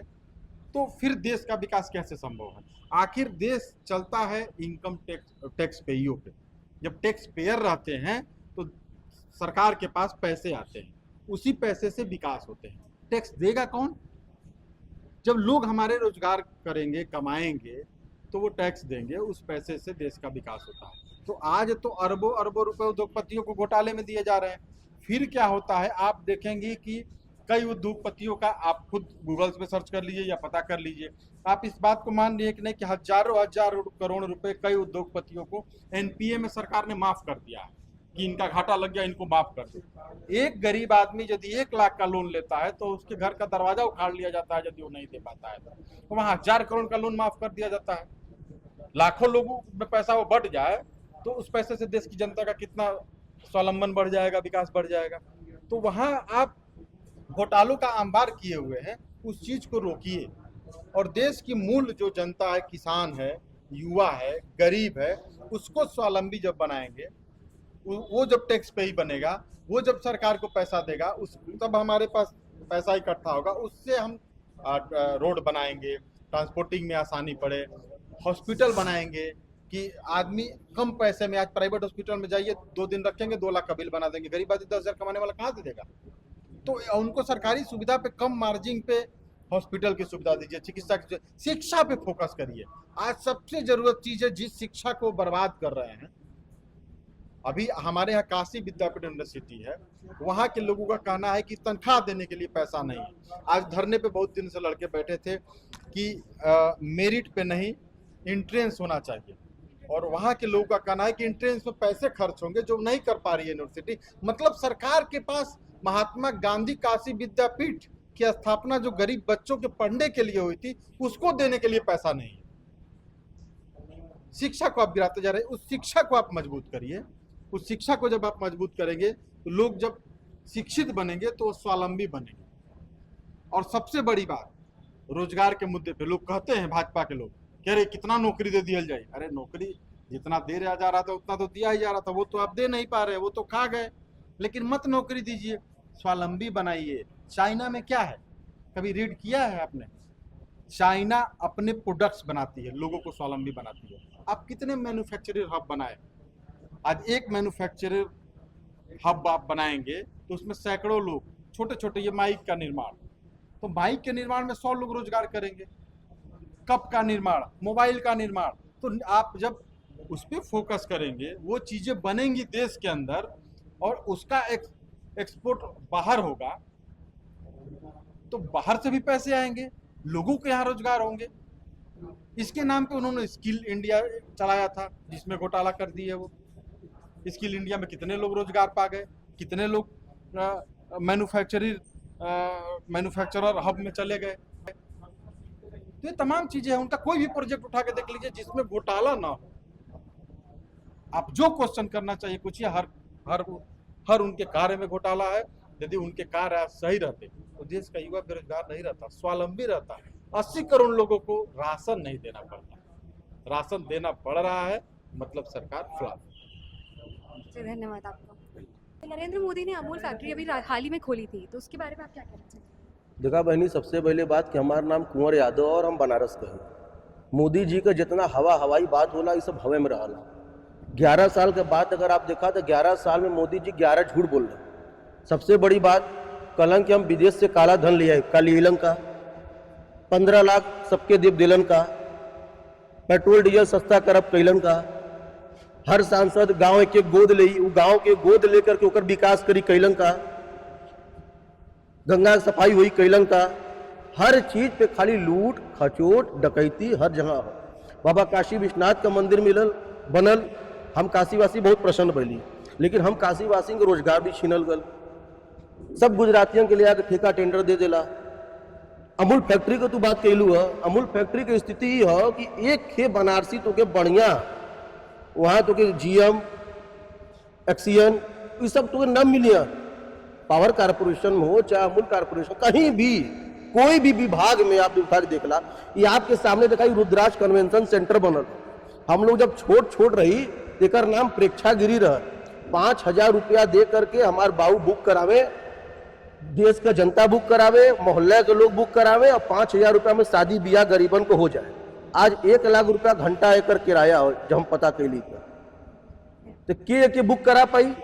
तो फिर देश का विकास कैसे संभव है? आखिर देश चलता है इनकम टैक्स पेइयों पे। जब टैक्स पेयर रहते हैं तो सरकार के पास पैसे आते हैं, उसी पैसे से विकास होते हैं। टैक्स देगा कौन? जब लोग हमारे रोजगार करेंगे, कमाएंगे, तो वो टैक्स देंगे, उस पैसे से देश का विकास होता है। तो आज तो अरबों अरबों रुपए उद्योगपतियों को घोटाले में दिए जा रहे हैं। फिर क्या होता है, आप देखेंगे कि कई उद्योगपतियों का, आप खुद गूगल पे सर्च कर लीजिए या पता कर लीजिए, आप इस बात को मान लीजिए कि नहीं कि हजारों करोड़ रुपए कई उद्योगपतियों को एनपीए में सरकार ने माफ कर दिया है कि इनका घाटा लग गया, इनको माफ कर दो। एक गरीब आदमी यदि 1 लाख का लोन लेता है तो उसके घर का दरवाजा उखाड़ लिया जाता है यदि वो नहीं दे पाता है, तो वहाँ 1000 करोड़ का लोन माफ कर दिया जाता है। लाखों लोगों में पैसा वो बढ़ जाए तो उस पैसे से देश की जनता का कितना स्वावलंबन बढ़ जाएगा, विकास बढ़ जाएगा। तो वहाँ आप घोटालों का अंबार किए हुए हैं, उस चीज को रोकिए और देश की मूल जो जनता है, किसान है, युवा है, गरीब है, उसको स्वावलंबी जब बनाएंगे, वो जब टैक्स पे ही बनेगा, वो जब सरकार को पैसा देगा, उस तब हमारे पास पैसा इकट्ठा होगा, उससे हम रोड बनाएंगे, ट्रांसपोर्टिंग में आसानी पड़े, हॉस्पिटल बनाएंगे कि आदमी कम पैसे में, आज प्राइवेट हॉस्पिटल में जाइए 2 दिन रखेंगे 2 लाख का बिल बना देंगे, गरीब आदमी 10,000 कमाने वाला कहाँ से देगा? तो उनको सरकारी सुविधा पे कम मार्जिन पे हॉस्पिटल की सुविधा दीजिए, चिकित्सा की, शिक्षा पे फोकस करिए। आज सबसे जरूरत चीज है, जिस शिक्षा को बर्बाद कर रहे हैं। अभी हमारे यहाँ काशी विद्यापीठ यूनिवर्सिटी है, वहाँ के लोगों का कहना है कि तनख्वाह देने के लिए पैसा नहीं है। आज धरने पे बहुत दिन से लड़के बैठे थे कि मेरिट पे नहीं, एंट्रेंस होना चाहिए, और वहाँ के लोगों का कहना है कि एंट्रेंस में पैसे खर्च होंगे जो नहीं कर पा रही है यूनिवर्सिटी। मतलब सरकार के पास महात्मा गांधी काशी विद्यापीठ की स्थापना जो गरीब बच्चों के पढ़ने के लिए हुई थी, उसको देने के लिए पैसा नहीं है। शिक्षा को आप गिराते जा रहे हैं, उस शिक्षा को आप मजबूत करिए। उस शिक्षा को जब आप मजबूत करेंगे तो लोग जब शिक्षित बनेंगे तो स्वावलंबी बनेंगे। और सबसे बड़ी बात, रोजगार के मुद्दे पे लोग कहते हैं, भाजपा के लोग कह रहे कितना नौकरी दे दिया जाए। अरे नौकरी जितना दे जा रहा था उतना तो दिया ही जा रहा था, वो तो आप दे नहीं पा रहे, वो तो खा गए। लेकिन मत नौकरी दीजिए, स्वावलंबी बनाइए। चाइना में क्या है, कभी रीड किया है आपने? चाइना अपने प्रोडक्ट्स बनाती है, लोगों को स्वावलंबी बनाती है। आप कितने मैन्युफैक्चरिंग हब बनाए, आज एक मैन्युफैक्चरर हब आप बनाएंगे तो उसमें सैकड़ों लोग, छोटे छोटे, ये माइक का निर्माण, तो माइक के निर्माण में 100 लोग रोजगार करेंगे, कप का निर्माण, मोबाइल का निर्माण। तो आप जब उस पर फोकस करेंगे, वो चीजें बनेंगी देश के अंदर और उसका एक्सपोर्ट बाहर होगा, तो बाहर से भी पैसे आएंगे, लोगों के यहाँ रोजगार होंगे। इसके नाम पे उन्होंने स्किल इंडिया चलाया था, जिसमें घोटाला कर दिए। वो स्किल इंडिया में कितने लोग रोजगार पा गए, कितने लोग मैन्युफैक्चरर हब में चले गए। तो ये तमाम चीजें हैं। उनका कोई भी प्रोजेक्ट उठा के देख लीजिए जिसमें घोटाला ना हो। आप जो क्वेश्चन करना चाहिए पूछिए, हर उनके कार्य में घोटाला है। यदि उनके कार्य सही रहते तो देश का युवा बेरोजगार नहीं रहता, स्वावलंबी रहता। 80 करोड़ लोगों को राशन नहीं देना पड़ता, राशन देना पड़ रहा है, मतलब सरकार फ्लॉप। जी, धन्यवाद आपका। नरेंद्र मोदी ने अमूल फैक्ट्री अभी हाल ही में खोली थी, तो उसके बारे में आप क्या कहना चाहेंगे? देखा बहनी, सबसे पहले बात कि हमारा नाम कुंवर यादव और हम बनारस के हैं। मोदी जी का जितना हवाई बात होला, ये सब हवा में रहला। 11 साल के बाद अगर आप देखा तो 11 साल में मोदी जी 11 झूठ बोल रहे। सबसे बड़ी बात, कलंक कि हम विदेश से काला धन ले आए, कालीलन का 15 लाख सबके देव दिलन का, पेट्रोल डीजल सस्ता करब कैलन का, हर सांसद गांव एक एक गोद ले, वो गांव के गोद लेकर के ओकर विकास करी कैलन का, गंगा की सफाई हुई कैलन का। हर चीज पे खाली लूट खचोट डकैती हर जगह हो। बाबा काशी विश्वनाथ का मंदिर मिलल बनल, हम काशीवासी बहुत प्रसन्न भैली, लेकिन हम काशीवासी के रोजगार भी छीनल गल। सब गुजरातियों के लिए आके ठेका टेंडर दे देला। अमूल फैक्ट्री को तू बात कहलू है, अमूल फैक्ट्री की स्थिति है कि एक खे बनारसी तो के बढ़िया, वहां तो के जीएम एक्सीएन ये सब तो न मिलिया। पावर कारपोरेशन में हो चाहे अमूल कारपोरेशन, कहीं भी कोई भी विभाग में आप उठा के देखला, ये आपके सामने देखा रुद्राक्ष कन्वेंशन सेंटर बनल। हम लोग जब छोट रही, एकर नाम प्रेक्षागिरी रहा। 5,000 रुपया दे करके हमारे बाबू बुक करावे, देश का जनता बुक करावे, मोहल्ले के लोग बुक करावे, और 5,000 रुपया में शादी ब्याह गरीबन को हो जाए। आज 1 लाख रुपया घंटा एकर किराया हो, जब हम पता कैली तो के बुक करा पाई।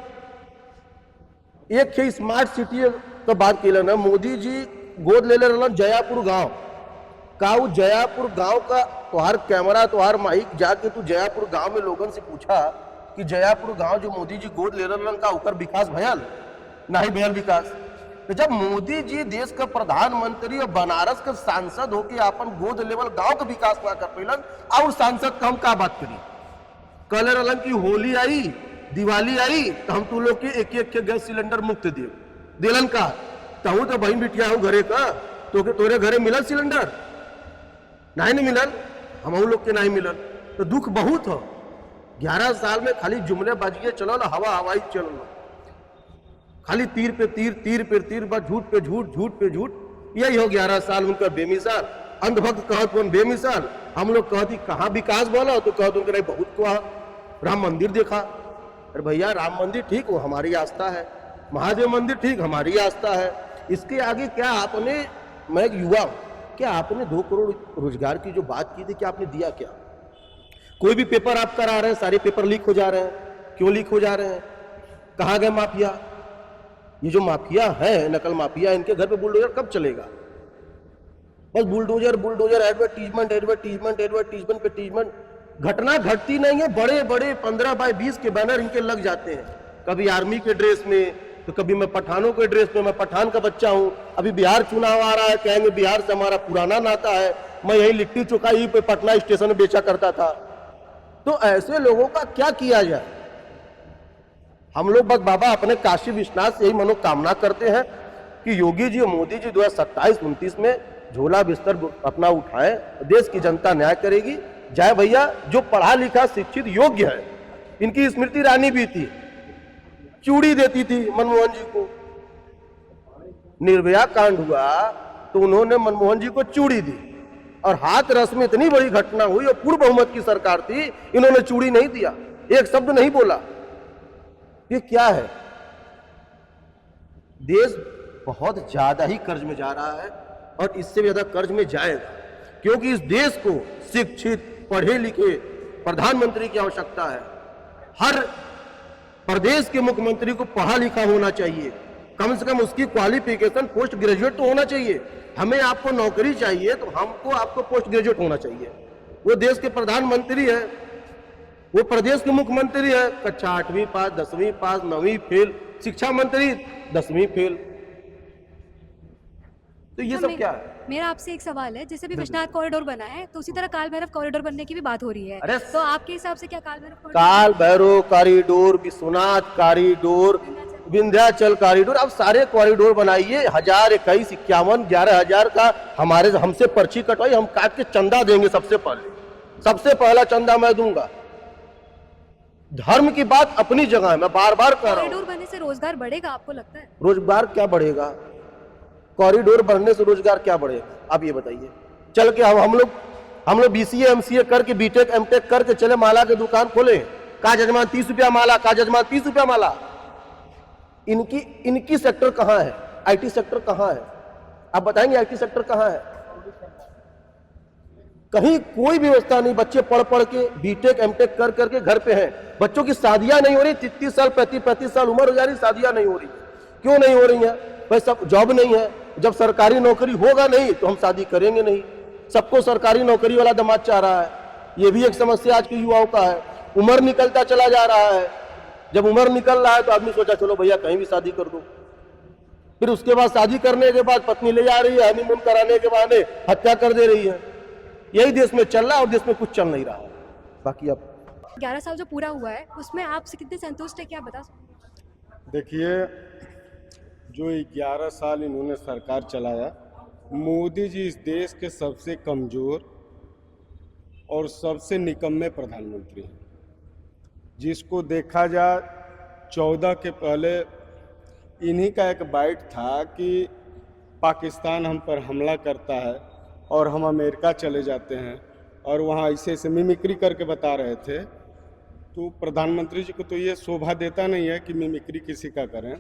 एक स्मार्ट सिटी का बात कैलन है, मोदी जी गोद ले रहन जयापुर गांव का। वो जयापुर गांव का तोहार कैमरा, तोहार माइक जाके तू जयापुर गांव में लोगन से पूछा कि जयापुर गांव जो मोदी जी गोद ले रहन का ओकर विकास भयल नहीं भयल विकास। तो जब मोदी जी देश का प्रधानमंत्री और बनारस का सांसद होके अपन गोद लेवल गांव का विकास ना कर पैलन, और सांसद का हम का बात करी। कल रहलन की होली आई, दिवाली आई तो हम तू लोग के एक गैस सिलेंडर मुफ्त दिलन का। तहु तो बहन बिटिया हूँ घरे का, तो तोरे घरे मिलल सिलेंडर? नहीं मिलल, हम लोग के नहीं मिलल। तो दुख बहुत हो। 11 साल में खाली जुमले बाजिए चलल, हवाई चलल, खाली तीर पे तीर, बस झूठ पे झूठ। यही हो 11 साल उनका बेमिसाल। अंधभक्त कहत वन बेमिसाल। हम लोग कहती कहाँ विकास बोला, तो कहते उनके नहीं बहुत को राम मंदिर देखा। अरे भैया, राम मंदिर ठीक, वो हमारी आस्था है। महादेव मंदिर ठीक, हमारी आस्था है। इसके आगे क्या आपने, मैं एक युवा हूं, क्या आपने 2 करोड़ रोजगार की जो बात की थी, क्या आपने दिया? क्या कोई भी पेपर आप करा रहे हैं, सारे पेपर लीक हो जा रहे हैं। क्यों लीक हो जा रहे हैं? कहाँ गए माफिया? ये जो माफिया है, नकल माफिया, इनके घर पे बुलडोजर कब चलेगा? बस बुलडोजर, एडवर्टीजमेंट। घटना घटती नहीं है। बड़े 15 बाय 20 के बैनर इनके लग जाते हैं, कभी आर्मी के ड्रेस में, तो कभी मैं पठानों के ड्रेस में। मैं पठान का बच्चा हूं। अभी बिहार चुनाव आ रहा है, कहेंगे बिहार से हमारा पुराना नाता है। मैं यही लिट्टी चोखा ही पे पटना स्टेशन में बेचा करता था। तो ऐसे लोगों का क्या किया जाए? हम लोग बस बाबा अपने काशी विश्वनाथ से यही मनोकामना करते हैं कि योगी जी और मोदी जी 2027-29 में झोला बिस्तर अपना उठाए, देश की जनता न्याय करेगी। जय भैया, जो पढ़ा लिखा शिक्षित योग्य है, इनकी स्मृति ईरानी भी थी, चूड़ी देती थी मनमोहन जी को। निर्भया कांड हुआ तो उन्होंने मनमोहन जी को चूड़ी दी, और हाथ रस में इतनी बड़ी घटना हुई और पूर्ण बहुमत की सरकार थी, इन्होंने चूड़ी नहीं दिया, एक शब्द नहीं बोला। ये क्या है? देश बहुत ज्यादा ही कर्ज में जा रहा है, और इससे भी ज्यादा कर्ज में जाएगा, क्योंकि इस देश को शिक्षित पढ़े लिखे प्रधानमंत्री की आवश्यकता है। हर प्रदेश के मुख्यमंत्री को पढ़ा लिखा होना चाहिए, कम से कम उसकी क्वालिफिकेशन पोस्ट ग्रेजुएट तो होना चाहिए। हमें आपको नौकरी चाहिए तो हमको आपको पोस्ट ग्रेजुएट होना चाहिए। वो देश के प्रधानमंत्री है, वो प्रदेश के मुख्यमंत्री है, कक्षा 8वीं पास, 10वीं पास, 9वीं फेल, शिक्षा मंत्री 10वीं फेल। तो ये सब क्या है? मेरा आपसे एक सवाल है, जैसे भी विश्वनाथ कॉरिडोर बना है तो उसी तरह काल भैरव कॉरिडोर बनने की भी बात हो रही है। अरे तो आपके हिसाब से क्या काल भैरव कॉरिडोर काल Bhairav corridor, Vishwanath corridor, Vindhyachal corridor, अब सारे कॉरिडोर बनाइए। 1000, 21, 51, 11,000 का हमारे हमसे पर्ची कटवाई, हम काट के चंदा देंगे। सबसे पहला चंदा मैं दूंगा। धर्म की बात अपनी जगह है, मैं बार बार कह रहा हूं। कॉरिडोर बनने से रोजगार बढ़ेगा आपको लगता है? रोजगार क्या बढ़ेगा? कॉरिडोर बढ़ने से रोजगार क्या बढ़ेगा? आप ये बताइए। चल के हम लोग BCA MCA करके बीटेक एमटेक करके चले माला की दुकान खोले, का जजमान 30 रुपया माला, का जजमान 30 रुपया माला। इनकी सेक्टर कहां है? IT सेक्टर कहां है? आप बताएंगे IT सेक्टर कहां है? कहीं कोई व्यवस्था नहीं। बच्चे पढ़ के बीटेक एमटेक कर करके घर पे हैं। बच्चों की शादियां नहीं हो रही, 30 साल 35 साल उम्र हो जा रही, शादियां नहीं हो रही। क्यों नहीं हो रही है? भाई सब जॉब नहीं है। जब सरकारी नौकरी होगा नहीं तो हम शादी करेंगे नहीं। सबको सरकारी नौकरी वाला दामाद चाह रहा है। ये भी एक समस्या आज के युवाओं का है। उम्र निकलता चला जा रहा है। जब उम्र निकल रहा है तो आदमी सोचा चलो भैया कहीं भी शादी कर दो। फिर उसके बाद शादी करने के बाद पत्नी ले जा रही है, हनीमून कराने के बहाने हत्या कर दे रही है। यही देश में चल रहा है और देश में कुछ चल नहीं रहा है। बाकी अब 11 साल जो पूरा हुआ है उसमें आपसे कितने संतुष्ट है, क्या बता सकते? देखिए, जो 11 साल इन्होंने सरकार चलाया, मोदी जी इस देश के सबसे कमज़ोर और सबसे निकम्मे प्रधानमंत्री हैं। जिसको देखा जाए 14 के पहले इन्हीं का एक बाइट था कि पाकिस्तान हम पर हमला करता है और हम अमेरिका चले जाते हैं, और वहाँ ऐसे ऐसे मिमिक्री करके बता रहे थे। तो प्रधानमंत्री जी को तो ये शोभा देता नहीं है कि मिमिक्री किसी का करें।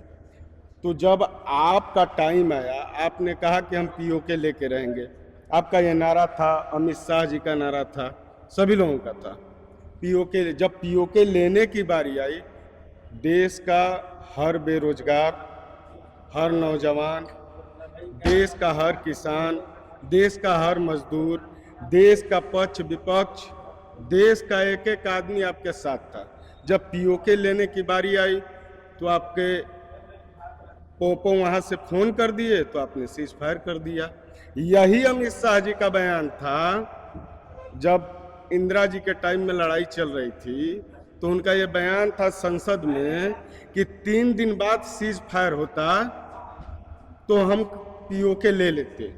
तो जब आपका टाइम आया, आपने कहा कि हम POK लेके रहेंगे। आपका ये नारा था, अमित शाह जी का नारा था, सभी लोगों का था POK। जब POK लेने की बारी आई, देश का हर बेरोजगार, हर नौजवान, देश का हर किसान, देश का हर मजदूर, देश का पक्ष विपक्ष, देश का एक एक आदमी आपके साथ था। जब POK लेने की बारी आई तो आपके पोपो वहाँ से फ़ोन कर दिए तो आपने सीज फायर कर दिया। यही अमित शाह जी का बयान था जब इंदिरा जी के टाइम में लड़ाई चल रही थी, तो उनका ये बयान था संसद में कि 3 दिन बाद सीज फायर होता तो हम POK ले लेते।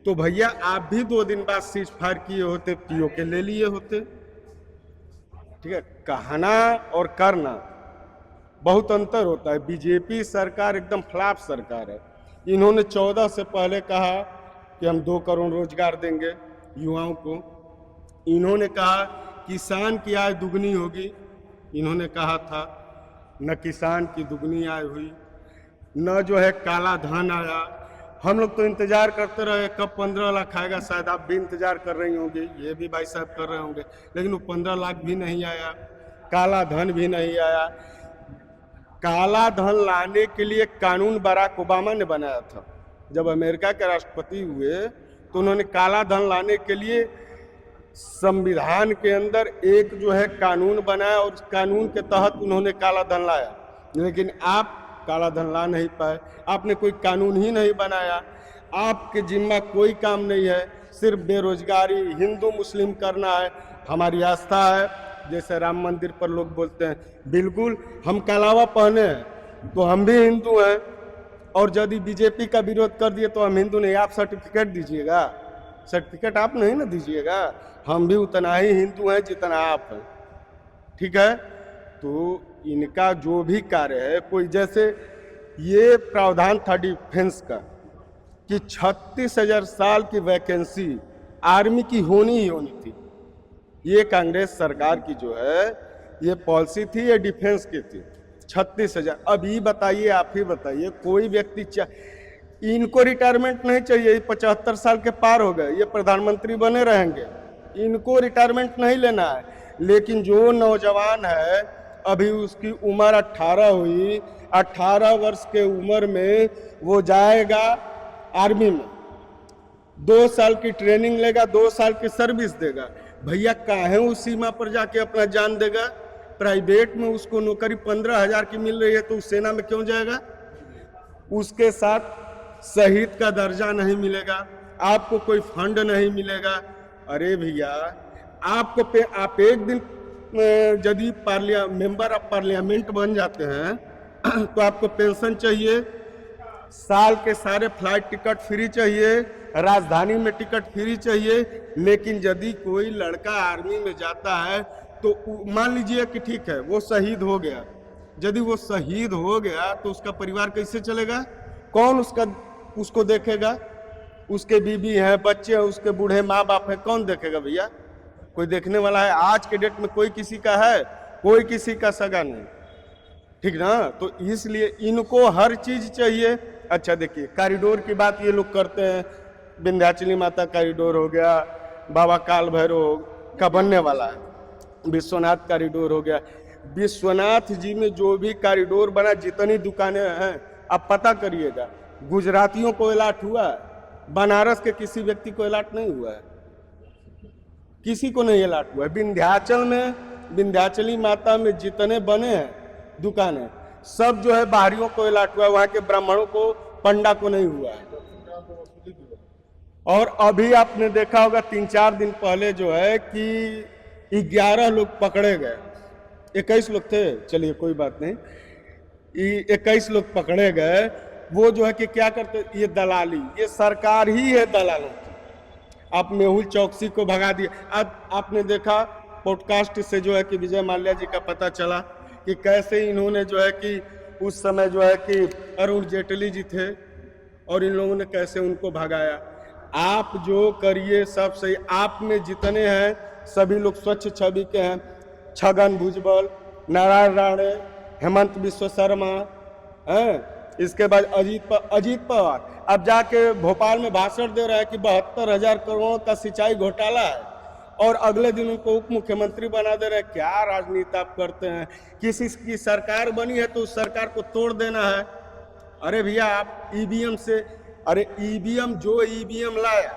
तो भैया आप भी 2 दिन बाद सीज फायर किए होते, POK ले लिए होते। ठीक है, कहना और करना बहुत अंतर होता है। बीजेपी सरकार एकदम फ्लॉप सरकार है। इन्होंने 14 से पहले कहा कि हम 2 करोड़ रोजगार देंगे युवाओं को। इन्होंने कहा किसान की आय दुगनी होगी। इन्होंने कहा था, न किसान की दुगनी आय हुई, न जो है काला धन आया। हम लोग तो इंतजार करते रहे कब 15 लाख आएगा। शायद आप भी इंतजार कर रही होंगी, ये भी भाई साहब कर रहे होंगे, लेकिन वो 15 लाख भी नहीं आया, काला धन भी नहीं आया। काला धन लाने के लिए कानून बराक ओबामा ने बनाया था। जब अमेरिका के राष्ट्रपति हुए तो उन्होंने काला धन लाने के लिए संविधान के अंदर एक जो है कानून बनाया और उस कानून के तहत उन्होंने काला धन लाया। लेकिन आप काला धन ला नहीं पाए, आपने कोई कानून ही नहीं बनाया। आपके जिम्मा कोई काम नहीं है, सिर्फ बेरोजगारी, हिंदू मुस्लिम करना है। हमारी आस्था है, जैसे राम मंदिर पर लोग बोलते हैं, बिल्कुल हम कलावा पहने हैं तो हम भी हिंदू हैं, और यदि बीजेपी का विरोध कर दिए तो हम हिंदू नहीं। आप सर्टिफिकेट दीजिएगा, सर्टिफिकेट आप नहीं ना दीजिएगा। हम भी उतना ही हिंदू हैं जितना आप हैं। ठीक है, तो इनका जो भी कार्य है, कोई जैसे ये प्रावधान था डिफेंस का कि 36,000 साल की वैकेंसी आर्मी की होनी ही होनी थी। ये कांग्रेस सरकार की जो है ये पॉलिसी थी, ये डिफेंस की थी। 36,000। अब ये बताइए, आप ही बताइए, कोई व्यक्ति इनको रिटायरमेंट नहीं चाहिए। ये 75 साल के पार हो गए, ये प्रधानमंत्री बने रहेंगे, इनको रिटायरमेंट नहीं लेना है। लेकिन जो नौजवान है अभी उसकी उम्र 18 हुई, 18 वर्ष के उम्र में वो जाएगा आर्मी में, 2 साल की ट्रेनिंग लेगा, 2 साल की सर्विस देगा। भैया काहे उस सीमा पर जाके अपना जान देगा? प्राइवेट में उसको नौकरी 15,000 की मिल रही है तो उस सेना में क्यों जाएगा? उसके साथ शहीद का दर्जा नहीं मिलेगा, आपको कोई फंड नहीं मिलेगा। अरे भैया आपको आप एक दिन यदि मेंबर ऑफ पार्लियामेंट बन जाते हैं तो आपको पेंशन चाहिए, साल के सारे फ्लाइट टिकट फ्री चाहिए, राजधानी में टिकट फ्री चाहिए। लेकिन यदि कोई लड़का आर्मी में जाता है तो मान लीजिए कि ठीक है वो शहीद हो गया, यदि वो शहीद हो गया तो उसका परिवार कैसे चलेगा? कौन उसको देखेगा? उसके बीबी हैं, बच्चे हैं, उसके बूढ़े माँ बाप हैं, कौन देखेगा भैया? कोई देखने वाला है? आज के डेट में कोई किसी का है? कोई किसी का सगा नहीं, ठीक ना? तो इसलिए इनको हर चीज चाहिए। अच्छा देखिए कॉरिडोर की बात ये लोग करते हैं, विंध्याचली माता कॉरिडोर हो गया, बाबा काल भैरव का बनने वाला है, विश्वनाथ कॉरिडोर हो गया। विश्वनाथ जी में जो भी कॉरिडोर बना, जितनी दुकानें हैं आप पता करिएगा, गुजरातियों को अलाट हुआ है, बनारस के किसी व्यक्ति को अलाट नहीं हुआ है, किसी को नहीं अलाट हुआ है। विंध्याचल में, विंध्याचली माता में जितने बने हैं दुकानें, सब जो है बाहरियों को अलाट हुआ है, वहां के ब्राह्मणों को, पंडा को नहीं हुआ है। और अभी आपने देखा होगा 3-4 दिन पहले जो है कि 11 लोग पकड़े गए, 21 लोग थे, चलिए कोई बात नहीं, 21 लोग पकड़े गए। वो जो है कि क्या करते, ये दलाली, ये सरकार ही है दलालों की। आप मेहुल चौकसी को भगा दिए। आज आपने देखा पॉडकास्ट से जो है कि विजय माल्या जी का पता चला कि कैसे इन्होंने जो है कि उस समय जो है कि अरुण जेटली जी थे और इन लोगों ने कैसे उनको भगाया। आप जो करिए सब सही, आप में जितने हैं सभी लोग स्वच्छ छवि के हैं। छगन भुजबल, नारायण राणे, हेमंत बिश्व शर्मा हैं, इसके बाद अजीत पवार अब जाके भोपाल में भाषण दे रहा है कि 72,000 करोड़ का सिंचाई घोटाला है, और अगले दिन उनको उप मुख्यमंत्री बना दे रहे हैं। क्या राजनीति आप करते हैं? किसी की सरकार बनी है तो उस सरकार को तोड़ देना है। अरे भैया आप ईवीएम से, अरे ईवीएम, जो ईवीएम लाया,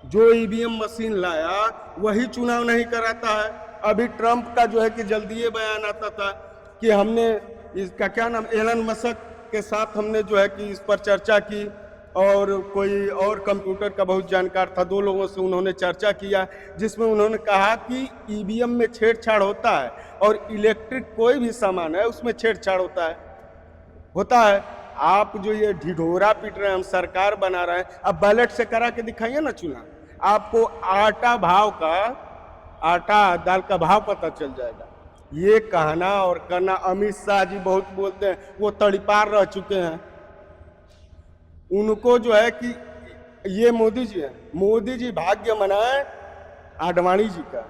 जो ईवीएम मशीन लाया वही चुनाव नहीं कराता है। अभी ट्रंप का जो है कि जल्दी ये बयान आता था कि हमने इसका क्या नाम, एलन मस्क के साथ हमने जो है कि इस पर चर्चा की, और कोई और कंप्यूटर का बहुत जानकार था, 2 लोगों से उन्होंने चर्चा किया, जिसमें उन्होंने कहा कि ईवीएम में छेड़छाड़ होता है और इलेक्ट्रिक कोई भी सामान है उसमें छेड़छाड़ होता है। आप जो ये ढिढोरा पीट रहे हैं, हम सरकार बना रहे हैं, अब बैलेट से करा के दिखाइए ना चुनाव, आपको आटा दाल का भाव पता चल जाएगा। ये कहना और करना, अमित शाह जी बहुत बोलते हैं, वो तड़ीपार रह चुके हैं। उनको जो है कि ये मोदी जी है, मोदी जी भाग्य मनाए आडवाणी जी का,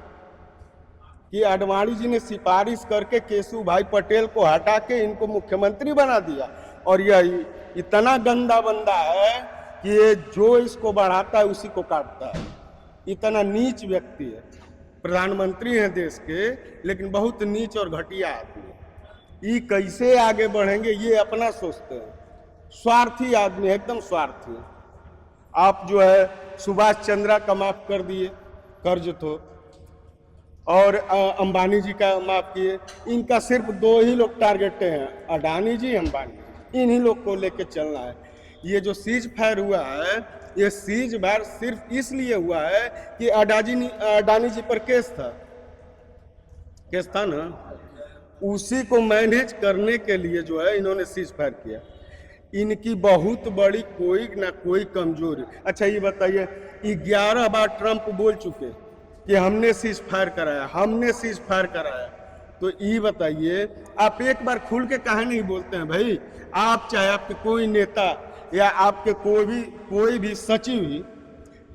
कि आडवाणी जी ने सिफारिश करके केशु भाई पटेल को हटा के इनको मुख्यमंत्री बना दिया। और यह इतना गंदा बंदा है कि ये जो इसको बढ़ाता है उसी को काटता है। इतना नीच व्यक्ति है, प्रधानमंत्री हैं देश के, लेकिन बहुत नीच और घटिया आदमी। ये कैसे आगे बढ़ेंगे ये अपना सोचते हैं, स्वार्थी आदमी है, एकदम स्वार्थी। आप जो है सुभाष चंद्रा का माफ कर दिए कर्ज तो, और अंबानी जी का माफ किए। इनका सिर्फ 2 ही लोग टारगेट हैं, अडानी जी, अंबानी, इन्हीं लोग को लेके चलना है। ये जो सीज फायर हुआ है, ये सीज फायर सिर्फ इसलिए हुआ है कि अडानी जी पर केस था ना, उसी को मैनेज करने के लिए जो है इन्होंने सीज फायर किया। इनकी बहुत बड़ी कोई ना कोई कमजोरी। अच्छा ये बताइए, 11 बार ट्रंप बोल चुके कि हमने सीज फायर कराया, तो ये बताइए आप एक बार खुल के काहे नहीं बोलते हैं भाई? आप चाहे आपके कोई नेता या आपके कोई भी सचिव ही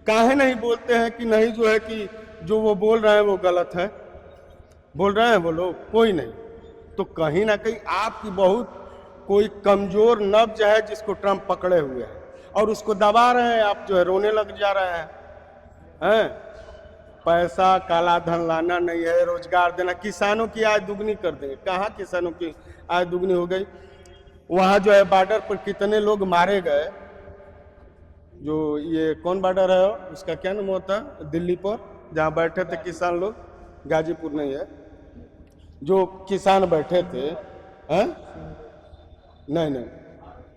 काहे नहीं बोलते हैं कि नहीं जो है कि जो वो बोल रहे हैं वो गलत है, बोल रहे हैं वो लोग? कोई नहीं। तो कहीं ना कहीं आपकी बहुत कोई कमजोर नब्ज है जिसको ट्रंप पकड़े हुए हैं और उसको दबा रहे हैं। आप जो है रोने लग जा रहे हैं। पैसा काला धन लाना नहीं है, रोजगार देना। किसानों की आय दुगनी कर देंगे, कहाँ किसानों की आय दुगनी हो गई? वहाँ जो है बॉर्डर पर कितने लोग मारे गए, जो ये कौन बॉर्डर है उसका क्या नाम होता है, दिल्ली पर जहाँ बैठे थे किसान लोग, गाजीपुर नहीं है, जो किसान बैठे थे, हैं? नहीं,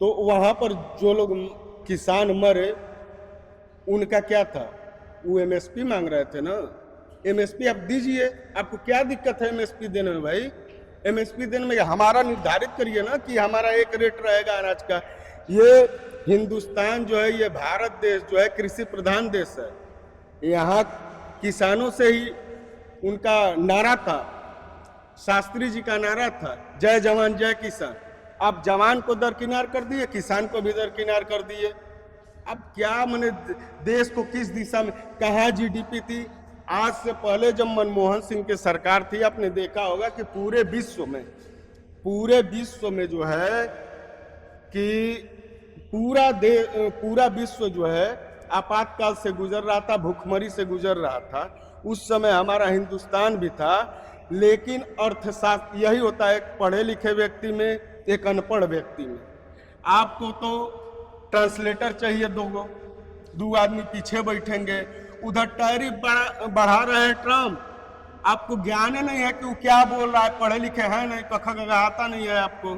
तो वहाँ पर जो लोग किसान मरे उनका क्या था, वो एमएसपी मांग रहे थे ना। एमएसपी आप दीजिए, आपको क्या दिक्कत है एमएसपी देने में भाई? एमएसपी देने में हमारा निर्धारित करिए ना कि हमारा एक रेट रहेगा अनाज का। ये हिंदुस्तान जो है, ये भारत देश जो है कृषि प्रधान देश है। यहाँ किसानों से ही उनका नारा था, शास्त्री जी का नारा था, जय जवान जय किसान। आप जवान को दरकिनार कर दिए, किसान को भी दरकिनार कर दिए। अब क्या मैंने देश को किस दिशा में, कहाँ जीडीपी थी? आज से पहले जब मनमोहन सिंह की सरकार थी, आपने देखा होगा कि पूरे विश्व में जो है कि पूरा विश्व जो है आपातकाल से गुजर रहा था, भूखमरी से गुजर रहा था। उस समय हमारा हिंदुस्तान भी था, लेकिन अर्थशास्त्र यही होता है, एक पढ़े लिखे व्यक्ति में, एक अनपढ़ व्यक्ति में। आपको तो ट्रांसलेटर चाहिए, दो आदमी पीछे बैठेंगे, उधर टैरिफ बढ़ा रहे हैं ट्रम्प, आपको ज्ञान नहीं है कि वो क्या बोल रहा है, पढ़े लिखे हैं नहीं, क ख ग आता नहीं है आपको,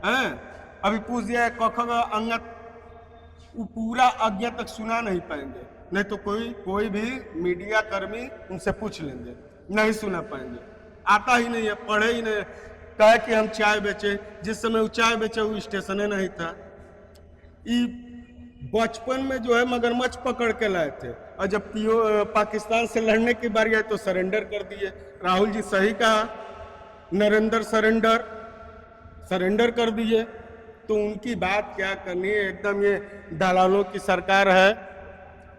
हैं? अभी पूछ दिया क ख ग अंगत, वो पूरा अज्ञ तक सुना नहीं पाएंगे, नहीं तो कोई भी मीडिया कर्मी उनसे पूछ लेंगे, नहीं सुना पाएंगे, आता ही नहीं है, पढ़े ही नहीं। कहे कि हम चाय बेचे, जिस समय वो चाय बेचे वो स्टेशन नहीं था। बचपन में जो है मगरमच्छ पकड़ के लाए थे, और जब पाकिस्तान से लड़ने की बारी आई तो सरेंडर कर दिए। राहुल जी सही कहा, नरेंद्र सरेंडर कर दिए। तो उनकी बात क्या करनी है, एकदम ये दलालों की सरकार है,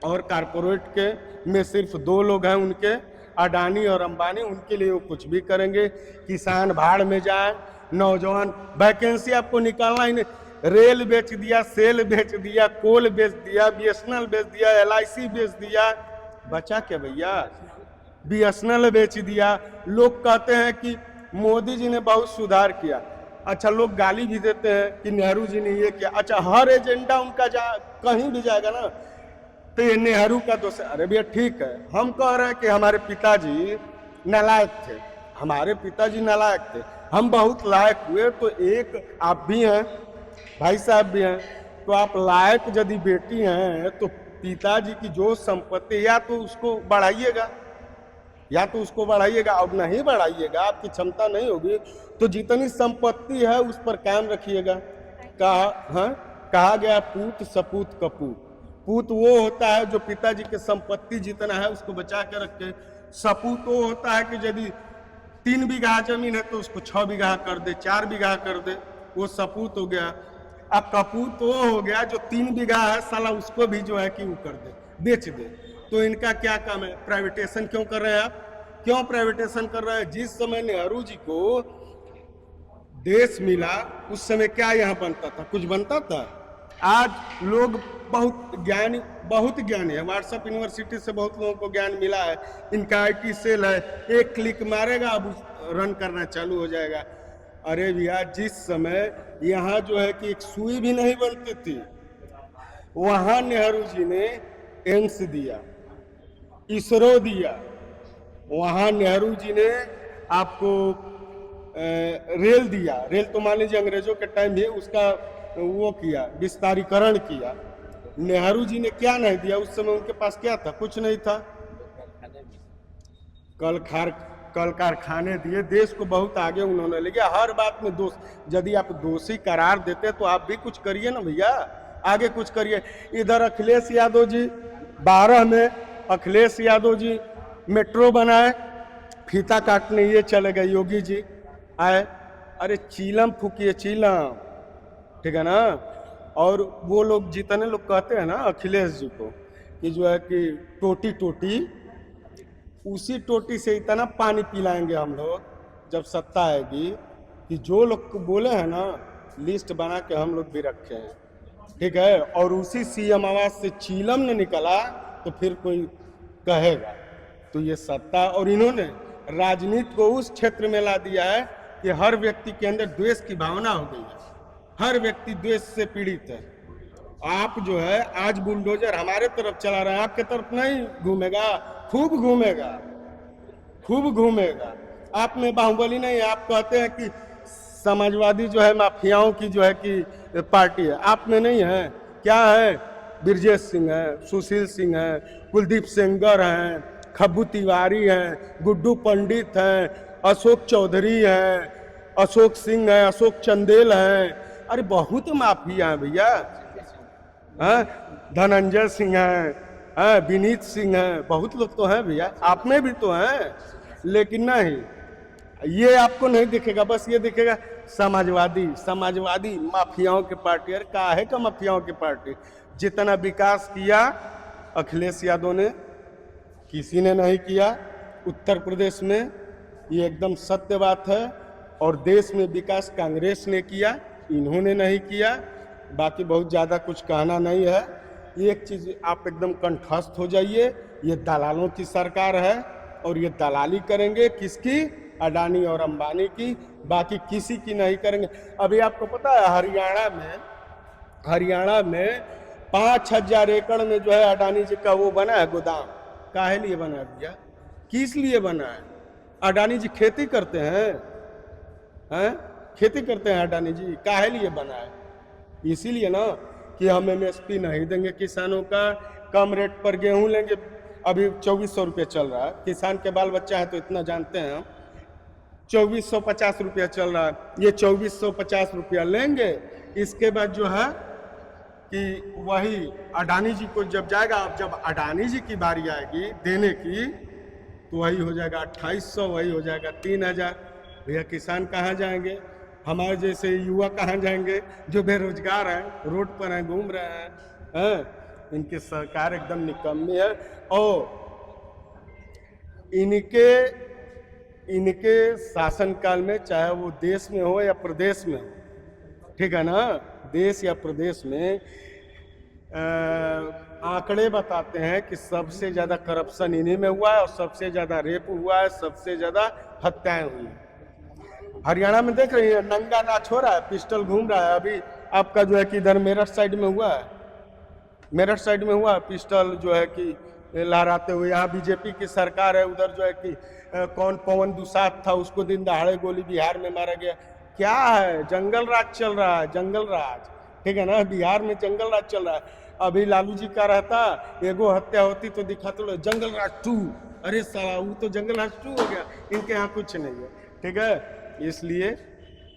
और कारपोरेट के में सिर्फ दो लोग हैं उनके, अडानी और अंबानी, उनके लिए वो कुछ भी करेंगे। किसान भाड़ में जाए, नौजवान वैकेंसी आपको निकालना ही नहीं, रेल बेच दिया, सेल बेच दिया, कोल बेच दिया, बीएसएनएल बेच दिया, एलआईसी बेच दिया, बचा क्या भैया? बीएसएनएल बेच दिया। लोग कहते हैं कि मोदी जी ने बहुत सुधार किया, अच्छा लोग गाली भी देते हैं कि नेहरू जी ने ये किया। अच्छा, हर एजेंडा उनका कहीं भी जाएगा ना तो ये नेहरू का दोष है। अरे भैया ठीक है, हम कह रहे हैं कि हमारे पिताजी नालायक थे, हमारे पिताजी नालायक थे, हम बहुत लायक हुए, तो एक आप भी हैं, भाई साहब भी हैं, तो आप लायक यदि बेटी हैं तो पिताजी की जो संपत्ति या तो उसको बढ़ाइएगा, अब नहीं बढ़ाइएगा, आपकी क्षमता नहीं होगी तो जितनी संपत्ति है उस पर कायम रखिएगा। कहा गया पूत सपूत कपूत। पूत वो होता है जो पिताजी के संपत्ति जितना है उसको बचा के रखे। सपूत वो होता है कि यदि 3 बीघा जमीन है तो उसको 6 बीघा कर दे, 4 बीघा कर दे, वो सपूत हो गया। अब कपूत वो हो गया जो 3 बीघा है, साला उसको भी जो है कि वो कर दे, बेच दे। तो इनका क्या काम है? प्राइवेटेशन क्यों कर रहे हैं आप? क्यों प्राइवेटेशन कर रहे हैं? जिस समय नेहरू जी को देश मिला उस समय क्या यहाँ बनता था? कुछ बनता था? आज लोग बहुत ज्ञानी है, व्हाट्सएप यूनिवर्सिटी से बहुत लोगों को ज्ञान मिला है, इनका IT सेल है, एक क्लिक मारेगा अब रन करना चालू हो जाएगा। अरे भैया, जिस समय यहाँ जो है कि एक सुई भी नहीं बनती थी, वहां नेहरू जी ने एम्स दिया, इसरो दिया, वहां नेहरू जी ने आपको रेल दिया। रेल तो मान लीजिए अंग्रेजों के टाइम भी उसका वो किया, विस्तारीकरण किया। नेहरू जी ने क्या नहीं दिया? उस समय उनके पास क्या था? कुछ नहीं था। कल कारखाने दिए, देश को बहुत आगे उन्होंने ले गया। हर बात में दोष, यदि आप दोषी करार देते तो आप भी कुछ करिए ना भैया, आगे कुछ करिए। इधर अखिलेश यादव जी 12 में अखिलेश यादव जी मेट्रो बनाए, फीता काटने ये चले गए, योगी जी आए, अरे चीलम फूकिए, चीलम, ठीक है ना। और वो लोग जितने लोग कहते हैं ना अखिलेश जी को कि जो है कि टोटी उसी टोटी से इतना पानी पिलाएंगे हम लोग जब सत्ता आएगी कि जो लोग बोले हैं ना, लिस्ट बना के हम लोग भी रखे हैं, ठीक है। और उसी CM आवास से चीलम ने निकला तो फिर कोई कहेगा। तो तो ये सत्ता और इन्होंने राजनीति को उस क्षेत्र में ला दिया है कि हर व्यक्ति के अंदर द्वेष की भावना हो गई है, हर व्यक्ति द्वेष से पीड़ित है। आप जो है आज बुलडोजर हमारे तरफ चला रहे हैं, आपके तरफ नहीं घूमेगा, खूब घूमेगा, खूब घूमेगा। आप में बाहुबली नहीं है। आप कहते हैं कि समाजवादी जो है माफियाओं की जो है कि पार्टी है, आप में नहीं है। क्या है? ब्रजेश सिंह है, सुशील सिंह है, कुलदीप सेंगर हैं, खब्बू तिवारी हैं, गुड्डू पंडित हैं, अशोक चौधरी हैं, अशोक सिंह है, अशोक चंदेल हैं। अरे बहुत माफिया हैं भैया। धनंजय सिंह हैं, विनीत सिंह हैं, बहुत लोग तो हैं भैया, आप में भी तो हैं। लेकिन नहीं, ये आपको नहीं दिखेगा, बस ये दिखेगा समाजवादी माफियाओं की पार्टी। अरे काहे का माफियाओं की पार्टी? जितना विकास किया अखिलेश यादव ने, किसी ने नहीं किया उत्तर प्रदेश में, ये एकदम सत्य बात है। और देश में विकास कांग्रेस ने किया, इन्होंने नहीं किया। बाकी बहुत ज़्यादा कुछ कहना नहीं है। एक चीज़ आप एकदम कंठस्थ हो जाइए, ये दलालों की सरकार है और ये दलाली करेंगे किसकी? अडानी और अंबानी की, बाकी किसी की नहीं करेंगे। अभी आपको पता है हरियाणा में 5,000 एकड़ में जो है अडानी जी का वो बना है गोदाम। काहे लिए बना दिया? किस लिए बना है? अडानी जी खेती करते हैं, खेती करते हैं अडानी जी, काहे लिए बना है? इसीलिए ना कि हम MSP नहीं देंगे किसानों का, कम रेट पर गेहूं लेंगे। अभी 2400 रुपये चल रहा है, किसान के बाल बच्चा है तो इतना जानते हैं हम। 2450 रुपया चल रहा है, ये 2450 रुपया लेंगे। इसके बाद जो है कि वही अडानी जी को जब जाएगा, अब जब अडानी जी की बारी आएगी देने की, तो वही हो जाएगा 2800, वही हो जाएगा 3000। भैया किसान कहाँ जाएंगे? हमारे जैसे युवा कहाँ जाएंगे जो बेरोजगार हैं, रोड पर हैं, घूम रहे हैं। इनकी सरकार एकदम निकम्मी है। और इनके शासनकाल में, चाहे वो देश में हो या प्रदेश में हो, ठीक है ना, देश या प्रदेश में आंकड़े बताते हैं कि सबसे ज़्यादा करप्शन इन्हीं में हुआ है और सबसे ज़्यादा रेप हुआ है, सबसे ज़्यादा हत्याएं हुई हैं। हरियाणा में देख रही है, नंगा नाच हो रहा है, पिस्टल घूम रहा है। अभी आपका जो है कि इधर मेरठ साइड में हुआ है, मेरठ साइड में हुआ पिस्टल जो है कि लहराते हुए। यहाँ बीजेपी की सरकार है, उधर जो है कि कौन पवन दुसाद था, उसको दिन दहाड़े गोली बिहार में मारा गया। क्या है? जंगल राज चल रहा है, जंगल राज, ठीक है ना, बिहार में जंगल राज चल रहा है। अभी लालू जी का रहता, एगो हत्या होती तो दिखाते लोग जंगल राज 2। अरे साला, वो तो जंगल राज 2 हो गया। इनके यहाँ कुछ नहीं है, ठीक है। इसलिए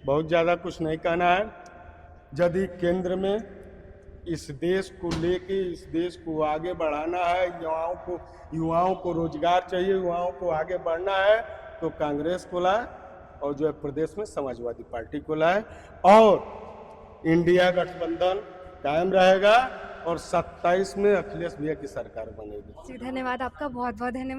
बहुत ज़्यादा कुछ नहीं कहना है। यदि केंद्र में इस देश को लेके, इस देश को आगे बढ़ाना है, युवाओं को रोजगार चाहिए, युवाओं को आगे बढ़ना है, तो कांग्रेस को लाए, और जो है प्रदेश में समाजवादी पार्टी को लाए, और इंडिया गठबंधन कायम रहेगा और 27 में अखिलेश भैया की सरकार बनेगी। जी धन्यवाद आपका, बहुत बहुत धन्यवाद।